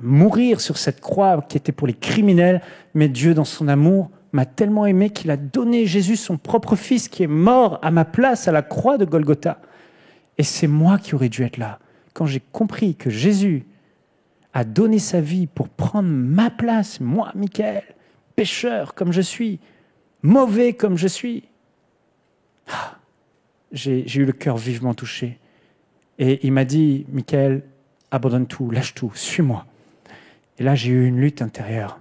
mourir sur cette croix qui était pour les criminels, mais Dieu, dans son amour, m'a tellement aimé qu'il a donné Jésus, son propre fils, qui est mort à ma place à la croix de Golgotha. Et c'est moi qui aurais dû être là. Quand j'ai compris que Jésus a donné sa vie pour prendre ma place, moi, Michael, pécheur comme je suis, mauvais comme je suis, j'ai eu le cœur vivement touché. Et il m'a dit, Michael, abandonne tout, lâche tout, suis-moi. Et là, j'ai eu une lutte intérieure.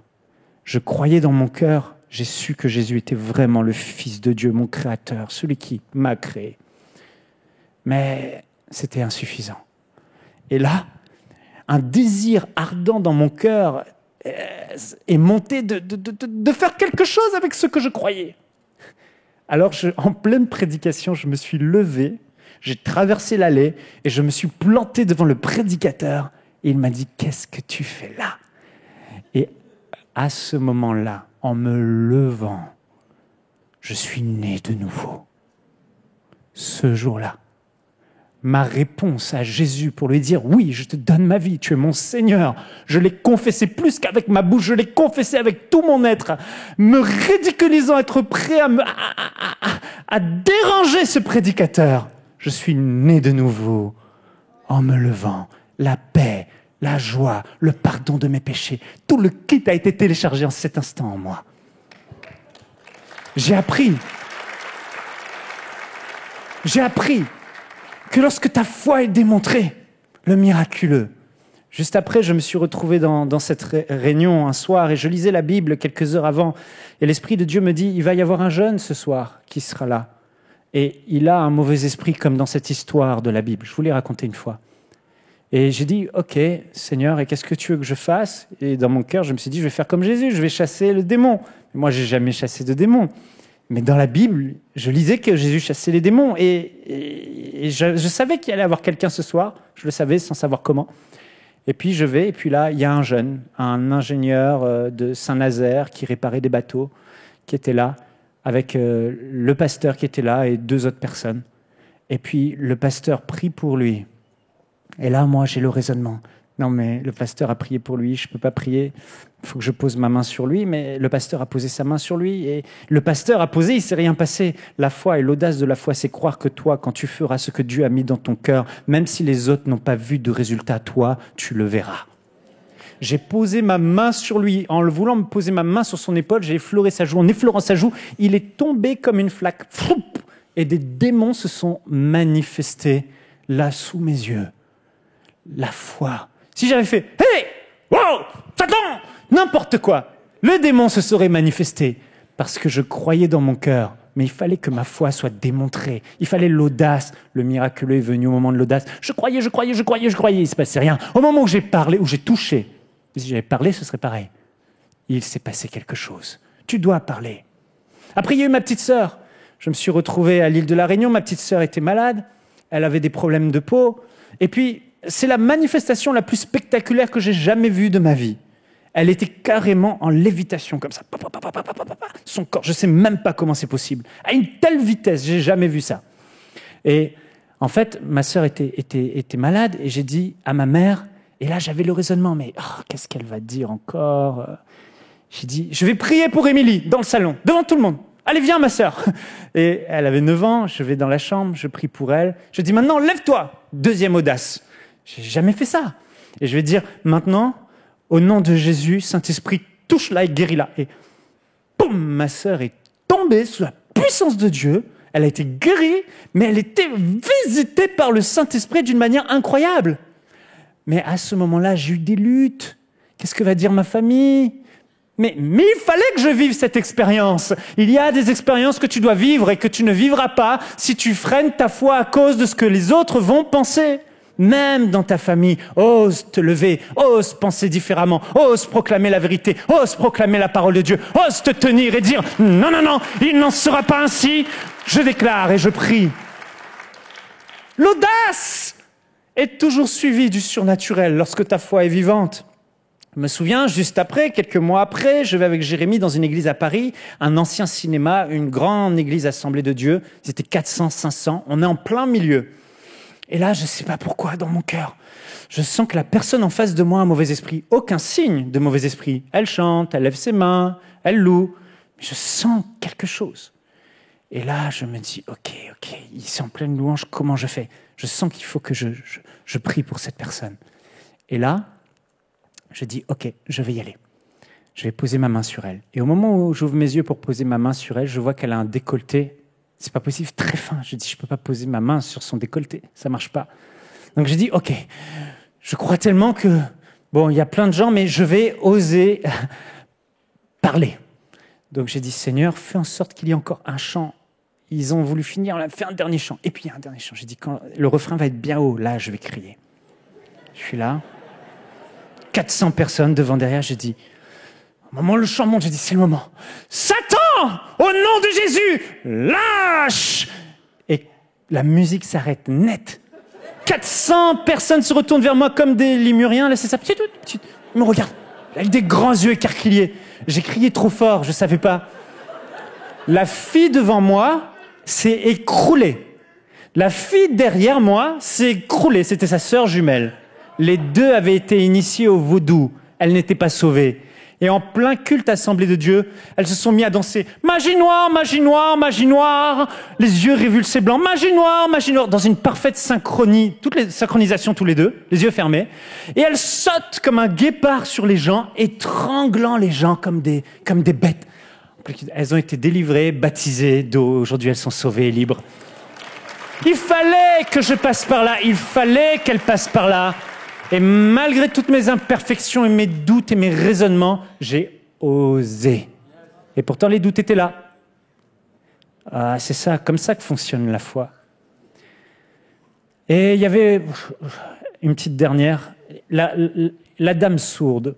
Je croyais dans mon cœur, j'ai su que Jésus était vraiment le Fils de Dieu, mon Créateur, celui qui m'a créé. Mais c'était insuffisant. Et là, un désir ardent dans mon cœur est monté de faire quelque chose avec ce que je croyais. Alors, en pleine prédication, je me suis levé, j'ai traversé l'allée et je me suis planté devant le prédicateur. Et il m'a dit, « Qu'est-ce que tu fais là ?» Et à ce moment-là, en me levant, je suis né de nouveau. Ce jour-là, ma réponse à Jésus pour lui dire « Oui, je te donne ma vie, tu es mon Seigneur », je l'ai confessé plus qu'avec ma bouche, je l'ai confessé avec tout mon être, me ridiculisant, être prêt à déranger ce prédicateur. Je suis né de nouveau en me levant. La paix, la joie, le pardon de mes péchés, tout le kit a été téléchargé en cet instant en moi. J'ai appris que lorsque ta foi est démontrée, le miraculeux. Juste après, je me suis retrouvé dans cette réunion un soir et je lisais la Bible quelques heures avant. Et l'Esprit de Dieu me dit, il va y avoir un jeune ce soir qui sera là. Et il a un mauvais esprit comme dans cette histoire de la Bible. Je vous l'ai raconté une fois. Et j'ai dit, ok, Seigneur, et qu'est-ce que tu veux que je fasse ? Et dans mon cœur, je me suis dit, je vais faire comme Jésus, je vais chasser le démon. Moi, j'ai jamais chassé de démon. Mais dans la Bible, je lisais que Jésus chassait les démons. Et je savais qu'il allait y avoir quelqu'un ce soir. Je le savais sans savoir comment. Et puis je vais, et puis là, il y a un jeune, un ingénieur de Saint-Nazaire qui réparait des bateaux, qui était là, avec le pasteur qui était là et 2 autres personnes. Et puis le pasteur prie pour lui. Et là, moi, j'ai le raisonnement. Non, mais le pasteur a prié pour lui, je ne peux pas prier. Il faut que je pose ma main sur lui, mais le pasteur a posé sa main sur lui. Et le pasteur a posé, il ne s'est rien passé. La foi et l'audace de la foi, c'est croire que toi, quand tu feras ce que Dieu a mis dans ton cœur, même si les autres n'ont pas vu de résultat, toi, tu le verras. J'ai posé ma main sur lui. En le voulant me poser ma main sur son épaule, j'ai effleuré sa joue. En effleurant sa joue, il est tombé comme une flaque. Et des démons se sont manifestés là sous mes yeux. La foi. Si j'avais fait « Hey, wow, Satan !» n'importe quoi, le démon se serait manifesté parce que je croyais dans mon cœur. Mais il fallait que ma foi soit démontrée. Il fallait l'audace. Le miraculeux est venu au moment de l'audace. Je croyais. Il ne se passait rien. Au moment où j'ai parlé, où j'ai touché, si j'avais parlé, ce serait pareil. Il s'est passé quelque chose. Tu dois parler. Après, il y a eu ma petite sœur. Je me suis retrouvé à l'île de la Réunion. Ma petite sœur était malade. Elle avait des problèmes de peau. Et puis, c'est la manifestation la plus spectaculaire que j'ai jamais vue de ma vie. Elle était carrément en lévitation, comme ça. Son corps, je ne sais même pas comment c'est possible. À une telle vitesse, j'ai jamais vu ça. Et en fait, ma sœur était malade et j'ai dit à ma mère, et là j'avais le raisonnement, mais qu'est-ce qu'elle va dire encore ? J'ai dit, je vais prier pour Émilie dans le salon, devant tout le monde. Allez, viens ma sœur. Et elle avait 9 ans, je vais dans la chambre, je prie pour elle. Je dis, maintenant, lève-toi. Deuxième audace. J'ai jamais fait ça. Et je vais dire, maintenant, au nom de Jésus, Saint-Esprit, touche-la et guéris-la. Et boum, ma sœur est tombée sous la puissance de Dieu. Elle a été guérie, mais elle était visitée par le Saint-Esprit d'une manière incroyable. Mais à ce moment-là, j'ai eu des luttes. Qu'est-ce que va dire ma famille ? Mais il fallait que je vive cette expérience. Il y a des expériences que tu dois vivre et que tu ne vivras pas si tu freines ta foi à cause de ce que les autres vont penser. Même dans ta famille, ose te lever, ose penser différemment, ose proclamer la vérité, ose proclamer la parole de Dieu, ose te tenir et dire « Non, il n'en sera pas ainsi, je déclare et je prie. » L'audace est toujours suivie du surnaturel lorsque ta foi est vivante. Je me souviens, juste après, quelques mois après, je vais avec Jérémie dans une église à Paris, un ancien cinéma, une grande église Assemblée de Dieu. Ils étaient 400, 500, on est en plein milieu. Et là, je ne sais pas pourquoi, dans mon cœur, je sens que la personne en face de moi a un mauvais esprit. Aucun signe de mauvais esprit. Elle chante, elle lève ses mains, elle loue. Mais je sens quelque chose. Et là, je me dis, ok, il est en pleine louange, comment je fais ? Je sens qu'il faut que je prie pour cette personne. Et là, je dis, ok, je vais y aller. Je vais poser ma main sur elle. Et au moment où j'ouvre mes yeux pour poser ma main sur elle, je vois qu'elle a un décolleté. C'est pas possible, très fin. Je dis, je peux pas poser ma main sur son décolleté. Ça marche pas. Donc je dis, ok, je crois tellement que, bon, il y a plein de gens, mais je vais oser parler. Donc j'ai dit, Seigneur, fais en sorte qu'il y ait encore un chant. Ils ont voulu finir, on a fait un dernier chant. Et puis il y a un dernier chant. J'ai dit, quand le refrain va être bien haut, là, je vais crier. Je suis là. 400 personnes devant, derrière, j'ai dit, au moment où le chant monte, j'ai dit, c'est le moment. Satan, au nom de Jésus, lâche! Et la musique s'arrête net. 400 personnes se retournent vers moi comme des lémuriens. Là, c'est ça. Ils me regardent. Elle a des grands yeux écarquillés. J'ai crié trop fort, je ne savais pas. La fille devant moi s'est écroulée. La fille derrière moi s'est écroulée. C'était sa sœur jumelle. Les deux avaient été initiées au vaudou. Elle n'était pas sauvée. Et en plein culte Assemblée de Dieu, elles se sont mises à danser. Magie noire, magie noire, magie noire. Les yeux révulsés blancs. Magie noire, dans une parfaite synchronie. Toutes les synchronisations tous les deux, les yeux fermés. Et elles sautent comme un guépard sur les gens, étranglant les gens comme des bêtes. Elles ont été délivrées, baptisées d'eau. Aujourd'hui, elles sont sauvées et libres. Il fallait que je passe par là. Il fallait qu'elles passent par là. Et malgré toutes mes imperfections et mes doutes et mes raisonnements, j'ai osé. Et pourtant, les doutes étaient là. Ah, c'est ça, comme ça que fonctionne la foi. Et il y avait une petite dernière, la dame sourde.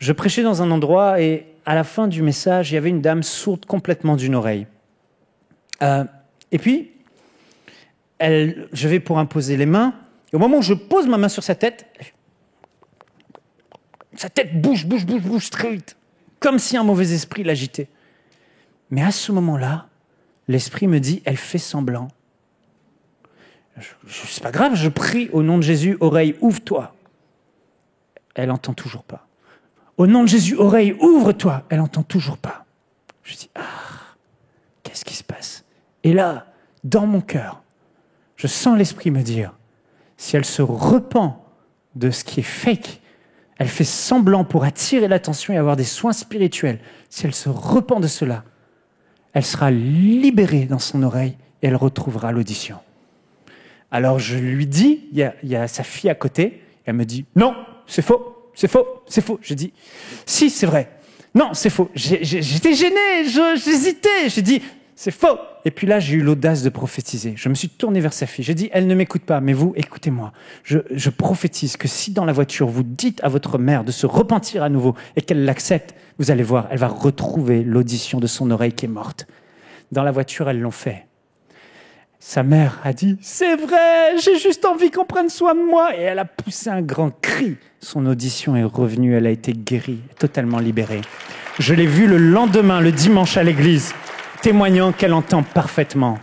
Je prêchais dans un endroit et à la fin du message, il y avait une dame sourde complètement d'une oreille. Et puis, je vais pour imposer les mains. Et au moment où je pose ma main sur sa tête bouge très vite, comme si un mauvais esprit l'agitait. Mais à ce moment-là, l'esprit me dit, elle fait semblant. C'est pas grave, je prie au nom de Jésus, oreille, ouvre-toi. Elle entend toujours pas. Au nom de Jésus, oreille, ouvre-toi. Elle entend toujours pas. Je dis, qu'est-ce qui se passe? Et là, dans mon cœur, je sens l'esprit me dire, si elle se repent de ce qui est fake, elle fait semblant pour attirer l'attention et avoir des soins spirituels, si elle se repent de cela, elle sera libérée dans son oreille et elle retrouvera l'audition. Alors je lui dis, il y a sa fille à côté, elle me dit, non, c'est faux. C'est faux, c'est faux. J'ai dit, si, c'est vrai. Non, c'est faux. J'étais gêné, j'hésitais. J'ai dit, c'est faux. Et puis là, j'ai eu l'audace de prophétiser. Je me suis tourné vers sa fille. J'ai dit, elle ne m'écoute pas, mais vous, écoutez-moi. Je prophétise que si dans la voiture, vous dites à votre mère de se repentir à nouveau et qu'elle l'accepte, vous allez voir, elle va retrouver l'audition de son oreille qui est morte. Dans la voiture, elles l'ont fait. Sa mère a dit « C'est vrai, j'ai juste envie qu'on prenne soin de moi !» Et elle a poussé un grand cri. Son audition est revenue, elle a été guérie, totalement libérée. Je l'ai vue le lendemain, le dimanche à l'église, témoignant qu'elle entend parfaitement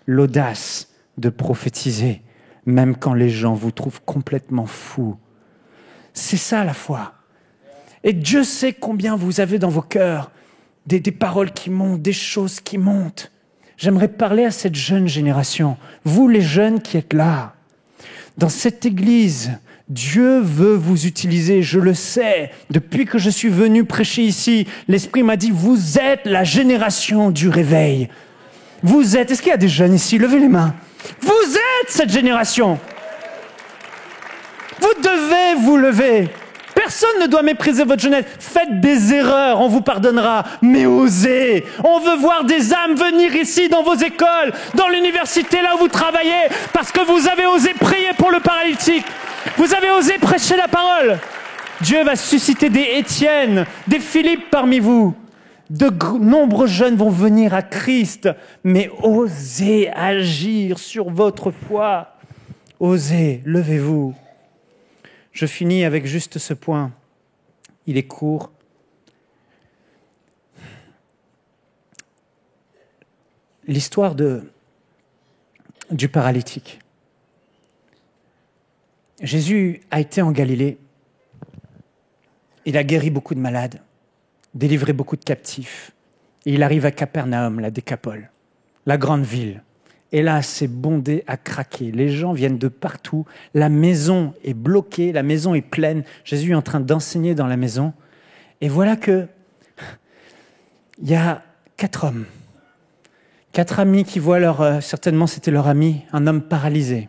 l'audace de prophétiser, même quand les gens vous trouvent complètement fou. C'est ça la foi. Et Dieu sait combien vous avez dans vos cœurs des paroles qui montent, des choses qui montent. J'aimerais parler à cette jeune génération, vous les jeunes qui êtes là. Dans cette église, Dieu veut vous utiliser, je le sais. Depuis que je suis venu prêcher ici, l'Esprit m'a dit, vous êtes la génération du réveil. Vous êtes, est-ce qu'il y a des jeunes ici? Levez les mains. Vous êtes cette génération. Vous devez vous lever. Personne ne doit mépriser votre jeunesse. Faites des erreurs, on vous pardonnera. Mais osez. On veut voir des âmes venir ici dans vos écoles, dans l'université, là où vous travaillez, parce que vous avez osé prier pour le paralytique. Vous avez osé prêcher la parole. Dieu va susciter des Étienne, des Philippe parmi vous. De nombreux jeunes vont venir à Christ. Mais osez agir sur votre foi. Osez, levez-vous. Je finis avec juste ce point. Il est court. L'histoire du paralytique. Jésus a été en Galilée. Il a guéri beaucoup de malades, délivré beaucoup de captifs. Et il arrive à Capernaum, la Décapole, la grande ville. Et là, c'est bondé à craquer. Les gens viennent de partout. La maison est bloquée, la maison est pleine. Jésus est en train d'enseigner dans la maison. Et voilà que il y a 4 hommes. 4 amis qui voient certainement c'était leur ami, un homme paralysé.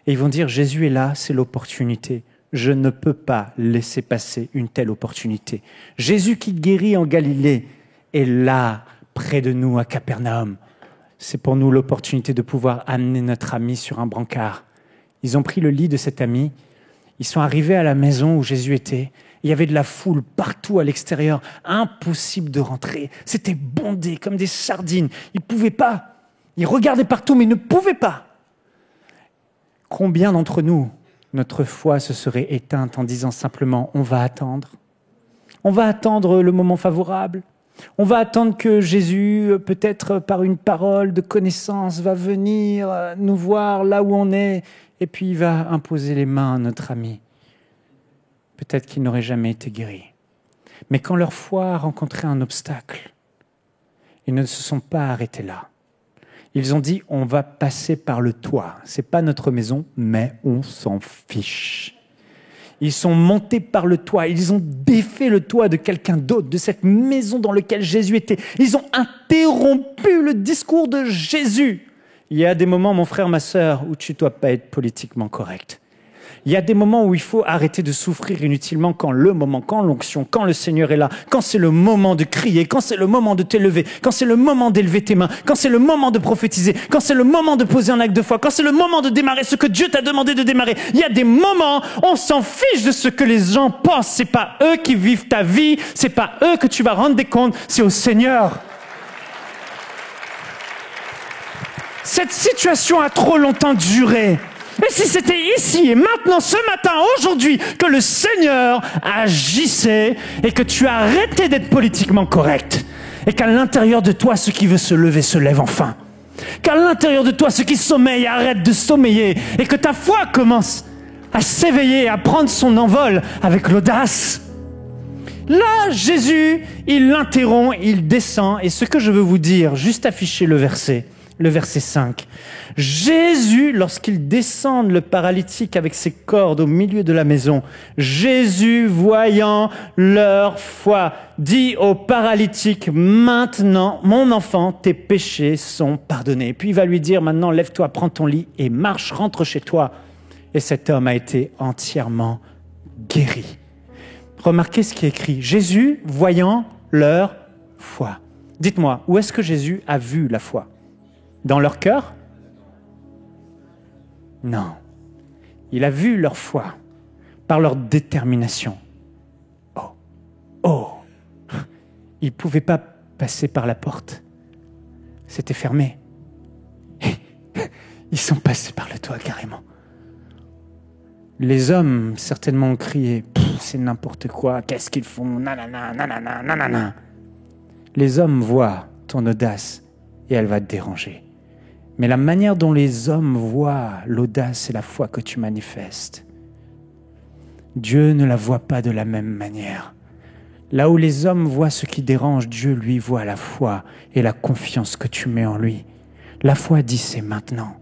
Et ils vont dire, Jésus est là, c'est l'opportunité. Je ne peux pas laisser passer une telle opportunité. Jésus qui guérit en Galilée est là, près de nous, à Capernaum. C'est pour nous l'opportunité de pouvoir amener notre ami sur un brancard. Ils ont pris le lit de cet ami. Ils sont arrivés à la maison où Jésus était. Il y avait de la foule partout à l'extérieur. Impossible de rentrer. C'était bondé comme des sardines. Ils ne pouvaient pas. Ils regardaient partout, mais ils ne pouvaient pas. Combien d'entre nous, notre foi se serait éteinte en disant simplement « on va attendre ». On va attendre le moment favorable. On va attendre que Jésus, peut-être par une parole de connaissance, va venir nous voir là où on est et puis il va imposer les mains à notre ami. Peut-être qu'il n'aurait jamais été guéri. Mais quand leur foi a rencontré un obstacle, ils ne se sont pas arrêtés là. Ils ont dit, on va passer par le toit. C'est pas notre maison, mais on s'en fiche. Ils sont montés par le toit. Ils ont défait le toit de quelqu'un d'autre, de cette maison dans laquelle Jésus était. Ils ont interrompu le discours de Jésus. Il y a des moments, mon frère, ma sœur, où tu ne dois pas être politiquement correct. Il y a des moments où il faut arrêter de souffrir inutilement quand l'onction, quand le Seigneur est là, quand c'est le moment de crier, quand c'est le moment de t'élever, quand c'est le moment d'élever tes mains, quand c'est le moment de prophétiser, quand c'est le moment de poser un acte de foi, quand c'est le moment de démarrer ce que Dieu t'a demandé de démarrer. Il y a des moments, on s'en fiche de ce que les gens pensent. C'est pas eux qui vivent ta vie, c'est pas eux que tu vas rendre des comptes, c'est au Seigneur. Cette situation a trop longtemps duré. Et si c'était ici et maintenant, ce matin, aujourd'hui, que le Seigneur agissait et que tu arrêtais d'être politiquement correct et qu'à l'intérieur de toi, ce qui veut se lever se lève enfin. Qu'à l'intérieur de toi, ce qui sommeille arrête de sommeiller et que ta foi commence à s'éveiller, à prendre son envol avec l'audace. Là, Jésus, il l'interrompt, il descend. Et ce que je veux vous dire, juste afficher le verset 5. Jésus, lorsqu'il descend le paralytique avec ses cordes au milieu de la maison, Jésus, voyant leur foi, dit au paralytique, maintenant, mon enfant, tes péchés sont pardonnés. Puis il va lui dire, maintenant, lève-toi, prends ton lit et marche, rentre chez toi. Et cet homme a été entièrement guéri. Remarquez ce qui est écrit. Jésus, voyant leur foi. Dites-moi, où est-ce que Jésus a vu la foi? Dans leur cœur? Non. Il a vu leur foi par leur détermination. Oh. Ils ne pouvaient pas passer par la porte. C'était fermé. Ils sont passés par le toit carrément. Les hommes, certainement, ont crié « c'est n'importe quoi, qu'est-ce qu'ils font, nanana, nanana, nanana ». Les hommes voient ton audace et elle va te déranger. Mais la manière dont les hommes voient l'audace et la foi que tu manifestes, Dieu ne la voit pas de la même manière. Là où les hommes voient ce qui dérange, Dieu, lui, voit la foi et la confiance que tu mets en lui. La foi dit c'est maintenant.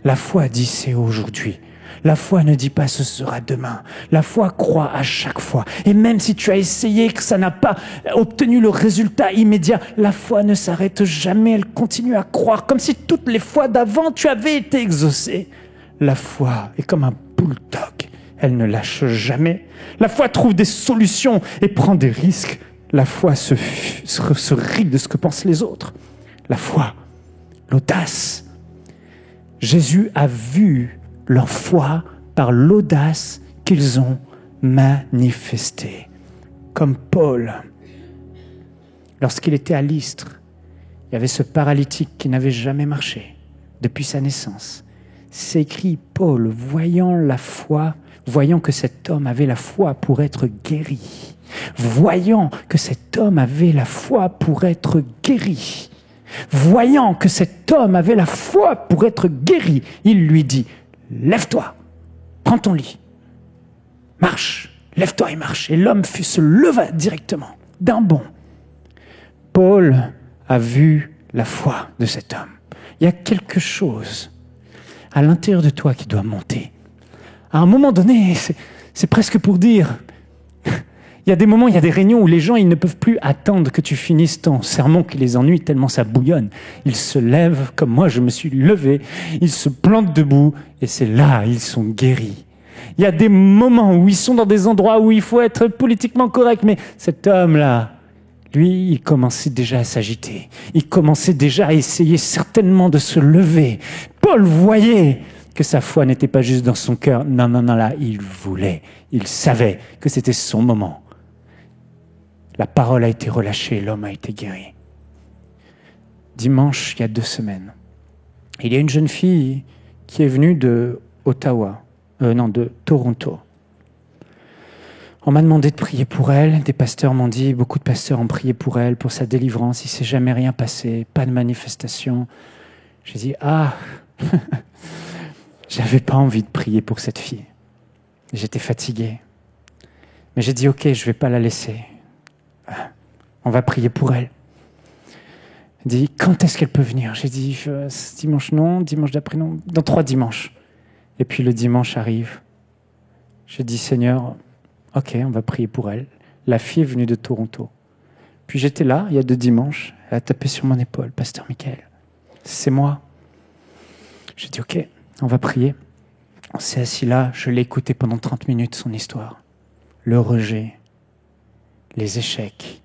La foi dit c'est aujourd'hui. La foi ne dit pas ce sera demain. La foi croit à chaque fois. Et même si tu as essayé que ça n'a pas obtenu le résultat immédiat, la foi ne s'arrête jamais. Elle continue à croire comme si toutes les fois d'avant tu avais été exaucé. La foi est comme un bulldog. Elle ne lâche jamais. La foi trouve des solutions et prend des risques. La foi se rit de ce que pensent les autres. La foi, l'audace. Jésus a vu leur foi par l'audace qu'ils ont manifestée. Comme Paul, lorsqu'il était à Lystre, il y avait ce paralytique qui n'avait jamais marché depuis sa naissance. C'est écrit, Paul, voyant la foi, voyant que cet homme avait la foi pour être guéri, voyant que cet homme avait la foi pour être guéri, voyant que cet homme avait la foi pour être guéri, il lui dit, lève-toi, prends ton lit, marche, lève-toi et marche. Et l'homme se leva directement, d'un bond. Paul a vu la foi de cet homme. Il y a quelque chose à l'intérieur de toi qui doit monter. À un moment donné, c'est presque pour dire... Il y a des moments, il y a des réunions où les gens ils ne peuvent plus attendre que tu finisses ton sermon qui les ennuie tellement ça bouillonne. Ils se lèvent comme moi, je me suis levé. Ils se plantent debout et c'est là, ils sont guéris. Il y a des moments où ils sont dans des endroits où il faut être politiquement correct. Mais cet homme-là, lui, il commençait déjà à s'agiter. Il commençait déjà à essayer certainement de se lever. Paul voyait que sa foi n'était pas juste dans son cœur. Non, là, il voulait. Il savait que c'était son moment. La parole a été relâchée, l'homme a été guéri. Dimanche, il y a 2 semaines, il y a une jeune fille qui est venue de Toronto. On m'a demandé de prier pour elle. Des pasteurs m'ont dit, beaucoup de pasteurs ont prié pour elle, pour sa délivrance. Il ne s'est jamais rien passé, pas de manifestation. J'ai dit, j'avais pas envie de prier pour cette fille. J'étais fatigué. Mais j'ai dit, ok, je ne vais pas la laisser. On va prier pour elle. Elle dit, quand est-ce qu'elle peut venir? J'ai dit, dimanche non, dimanche d'après non, dans 3 dimanches. Et puis le dimanche arrive. J'ai dit, Seigneur, ok, on va prier pour elle. La fille est venue de Toronto. Puis j'étais là, il y a 2 dimanches, elle a tapé sur mon épaule, Pasteur Michael. C'est moi. J'ai dit, ok, on va prier. On s'est assis là, je l'ai écouté pendant 30 minutes, son histoire. Le rejet, les échecs,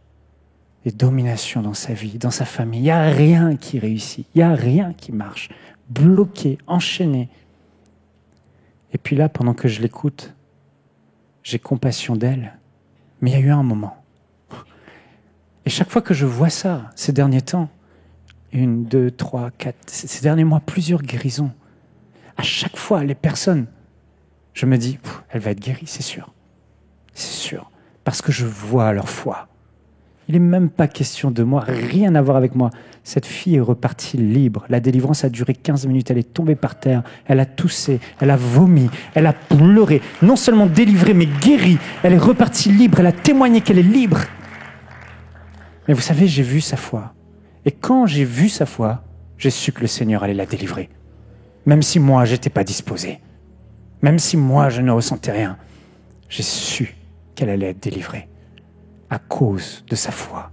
les dominations dans sa vie, dans sa famille. Il n'y a rien qui réussit, il n'y a rien qui marche. Bloqué, enchaîné. Et puis là, pendant que je l'écoute, j'ai compassion d'elle. Mais il y a eu un moment. Et chaque fois que je vois ça, ces derniers temps, 1, 2, 3, 4, ces derniers mois, plusieurs guérisons. À chaque fois, les personnes, je me dis, elle va être guérie, c'est sûr. C'est sûr. Parce que je vois leur foi. Il n'est même pas question de moi, rien à voir avec moi. Cette fille est repartie libre. La délivrance a duré 15 minutes. Elle est tombée par terre. Elle a toussé. Elle a vomi. Elle a pleuré. Non seulement délivrée, mais guérie. Elle est repartie libre. Elle a témoigné qu'elle est libre. Mais vous savez, j'ai vu sa foi. Et quand j'ai vu sa foi, j'ai su que le Seigneur allait la délivrer. Même si moi, je n'étais pas disposé. Même si moi, je ne ressentais rien. J'ai su qu'elle allait être délivrée. À cause de sa foi.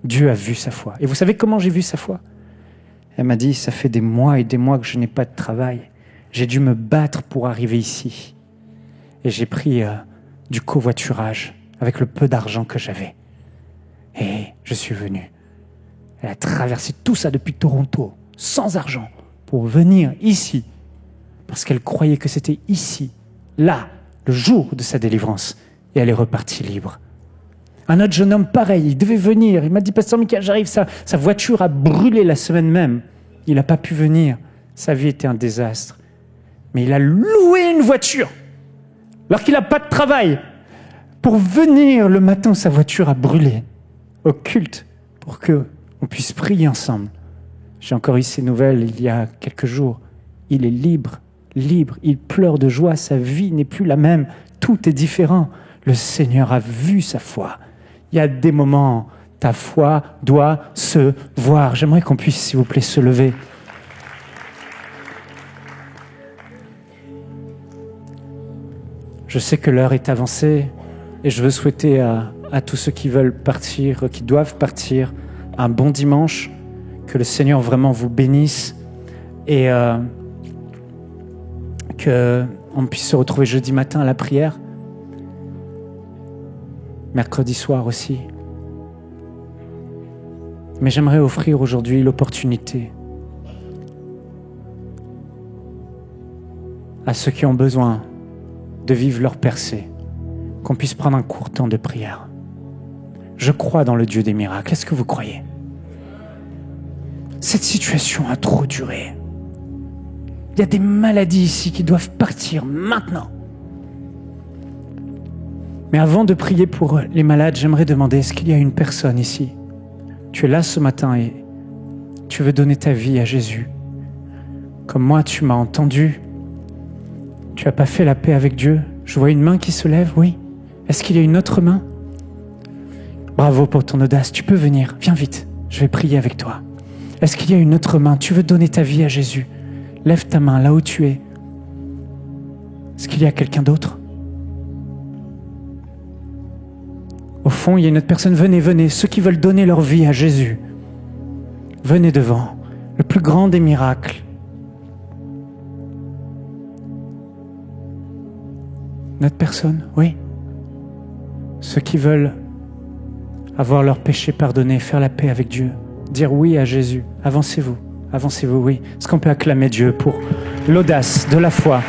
Dieu a vu sa foi. Et vous savez comment j'ai vu sa foi? Elle m'a dit, ça fait des mois et des mois que je n'ai pas de travail. J'ai dû me battre pour arriver ici. Et j'ai pris du covoiturage avec le peu d'argent que j'avais. Et je suis venu. Elle a traversé tout ça depuis Toronto, sans argent, pour venir ici. Parce qu'elle croyait que c'était ici, là, le jour de sa délivrance. Et elle est repartie libre. Un autre jeune homme, pareil, il devait venir. Il m'a dit, Pasteur Mickaël, j'arrive, sa voiture a brûlé la semaine même. Il n'a pas pu venir. Sa vie était un désastre. Mais il a loué une voiture, alors qu'il n'a pas de travail, pour venir le matin où sa voiture a brûlé, au culte, pour qu'on puisse prier ensemble. J'ai encore eu ces nouvelles il y a quelques jours. Il est libre, libre. Il pleure de joie. Sa vie n'est plus la même. Tout est différent. Le Seigneur a vu sa foi. Il y a des moments, ta foi doit se voir. J'aimerais qu'on puisse, s'il vous plaît, se lever. Je sais que l'heure est avancée et je veux souhaiter à tous ceux qui veulent partir, qui doivent partir, un bon dimanche, que le Seigneur vraiment vous bénisse et qu'on puisse se retrouver jeudi matin à la prière. Mercredi soir aussi. Mais j'aimerais offrir aujourd'hui l'opportunité à ceux qui ont besoin de vivre leur percée, qu'on puisse prendre un court temps de prière. Je crois dans le Dieu des miracles. Est-ce que vous croyez? Cette situation a trop duré. Il y a des maladies ici qui doivent partir maintenant. Mais avant de prier pour les malades, j'aimerais demander, est-ce qu'il y a une personne ici? Tu es là ce matin et tu veux donner ta vie à Jésus. Comme moi, tu m'as entendu. Tu n'as pas fait la paix avec Dieu. Je vois une main qui se lève, oui. Est-ce qu'il y a une autre main? Bravo pour ton audace. Tu peux venir. Viens vite. Je vais prier avec toi. Est-ce qu'il y a une autre main? Tu veux donner ta vie à Jésus? Lève ta main là où tu es. Est-ce qu'il y a quelqu'un d'autre? Au fond, il y a une autre personne. Venez, venez. Ceux qui veulent donner leur vie à Jésus, venez devant. Le plus grand des miracles. Notre personne, oui. Ceux qui veulent avoir leurs péchés pardonnés, faire la paix avec Dieu, dire oui à Jésus. Avancez-vous, avancez-vous, oui. Est-ce qu'on peut acclamer Dieu pour l'audace de la foi?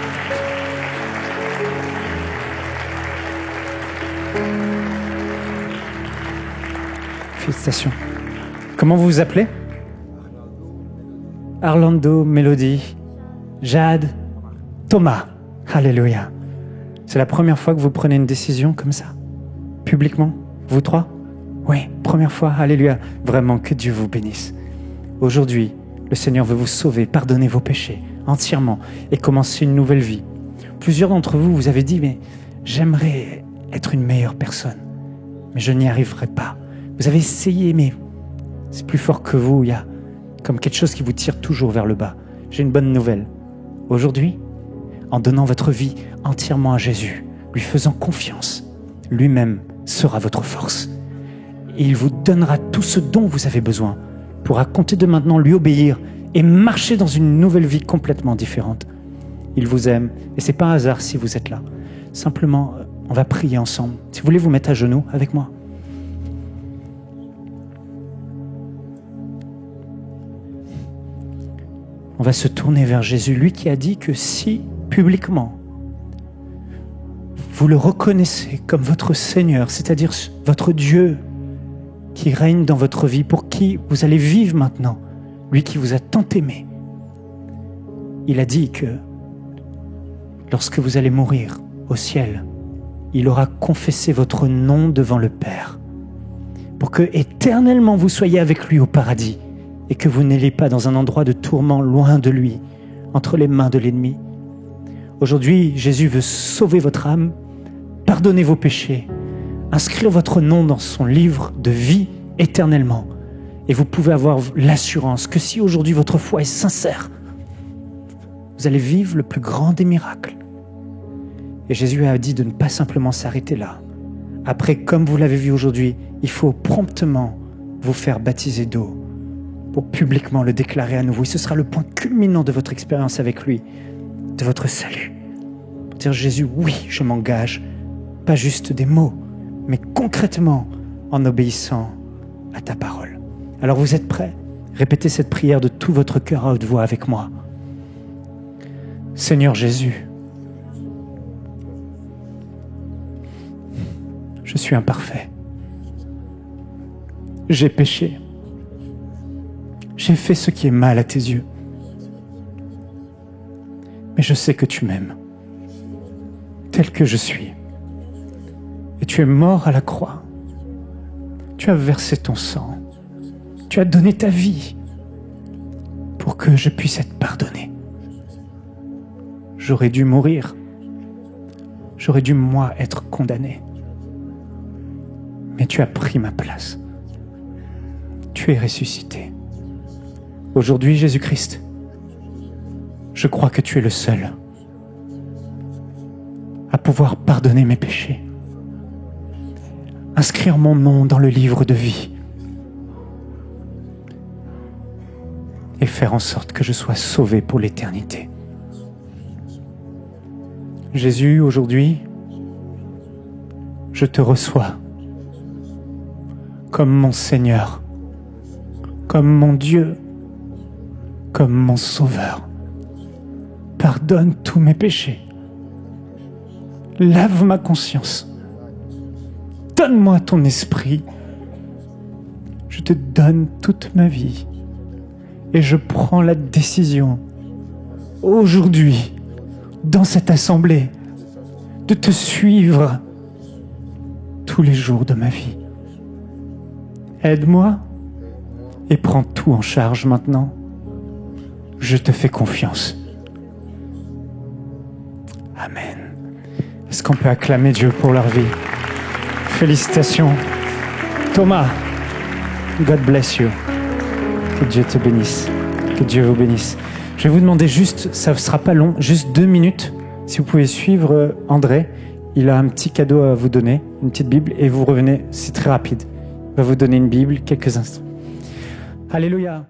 Félicitations. Comment vous vous appelez? Arlando, Mélodie, Jade, Thomas. Alléluia. C'est la première fois que vous prenez une décision comme ça, publiquement, vous trois? Oui, première fois, alléluia. Vraiment, que Dieu vous bénisse. Aujourd'hui, le Seigneur veut vous sauver, pardonner vos péchés entièrement et commencer une nouvelle vie. Plusieurs d'entre vous, vous avez dit, mais j'aimerais être une meilleure personne, mais je n'y arriverai pas. Vous avez essayé, mais c'est plus fort que vous. Il y a comme quelque chose qui vous tire toujours vers le bas. J'ai une bonne nouvelle. Aujourd'hui, en donnant votre vie entièrement à Jésus, lui faisant confiance, lui-même sera votre force. Et il vous donnera tout ce dont vous avez besoin pour à compter de maintenant lui obéir et marcher dans une nouvelle vie complètement différente. Il vous aime et c'est pas un hasard si vous êtes là. Simplement, on va prier ensemble. Si vous voulez vous mettre à genoux avec moi. On va se tourner vers Jésus, lui qui a dit que si, publiquement, vous le reconnaissez comme votre Seigneur, c'est-à-dire votre Dieu qui règne dans votre vie, pour qui vous allez vivre maintenant, lui qui vous a tant aimé, il a dit que lorsque vous allez mourir au ciel, il aura confessé votre nom devant le Père. pour que éternellement vous soyez avec lui au paradis et que vous n'ayez pas dans un endroit de tourment loin de lui, entre les mains de l'ennemi. Aujourd'hui, Jésus veut sauver votre âme, pardonner vos péchés, inscrire votre nom dans son livre de vie éternellement. Et vous pouvez avoir l'assurance que si aujourd'hui votre foi est sincère, vous allez vivre le plus grand des miracles. Et Jésus a dit de ne pas simplement s'arrêter là. Après, comme vous l'avez vu aujourd'hui, il faut promptement vous faire baptiser d'eau pour publiquement le déclarer à nouveau. Et ce sera le point culminant de votre expérience avec lui, de votre salut. Pour dire Jésus, oui, je m'engage, pas juste des mots, mais concrètement en obéissant à ta parole. Alors vous êtes prêts? Répétez cette prière de tout votre cœur à haute voix avec moi. Seigneur Jésus, je suis imparfait. J'ai péché. J'ai fait ce qui est mal à tes yeux. Mais je sais que tu m'aimes, tel que je suis. Et tu es mort à la croix. Tu as versé ton sang. Tu as donné ta vie pour que je puisse être pardonné. J'aurais dû mourir. J'aurais dû, moi, être condamné. Mais tu as pris ma place. Tu es ressuscité. Aujourd'hui, Jésus-Christ, je crois que tu es le seul à pouvoir pardonner mes péchés, inscrire mon nom dans le livre de vie et faire en sorte que je sois sauvé pour l'éternité. Jésus, aujourd'hui, je te reçois comme mon Seigneur, comme mon Dieu, comme mon Sauveur. Pardonne tous mes péchés. Lave ma conscience. Donne-moi ton esprit. Je te donne toute ma vie. Et je prends la décision, aujourd'hui, dans cette assemblée, de te suivre tous les jours de ma vie. Aide-moi et prends tout en charge maintenant. Je te fais confiance. Amen. Est-ce qu'on peut acclamer Dieu pour leur vie? Félicitations. Thomas, God bless you. Que Dieu te bénisse. Que Dieu vous bénisse. Je vais vous demander juste, ça ne sera pas long, juste 2 minutes. Si vous pouvez suivre André, il a un petit cadeau à vous donner, une petite Bible, et vous revenez, c'est très rapide. Il va vous donner une Bible, quelques instants. Alléluia.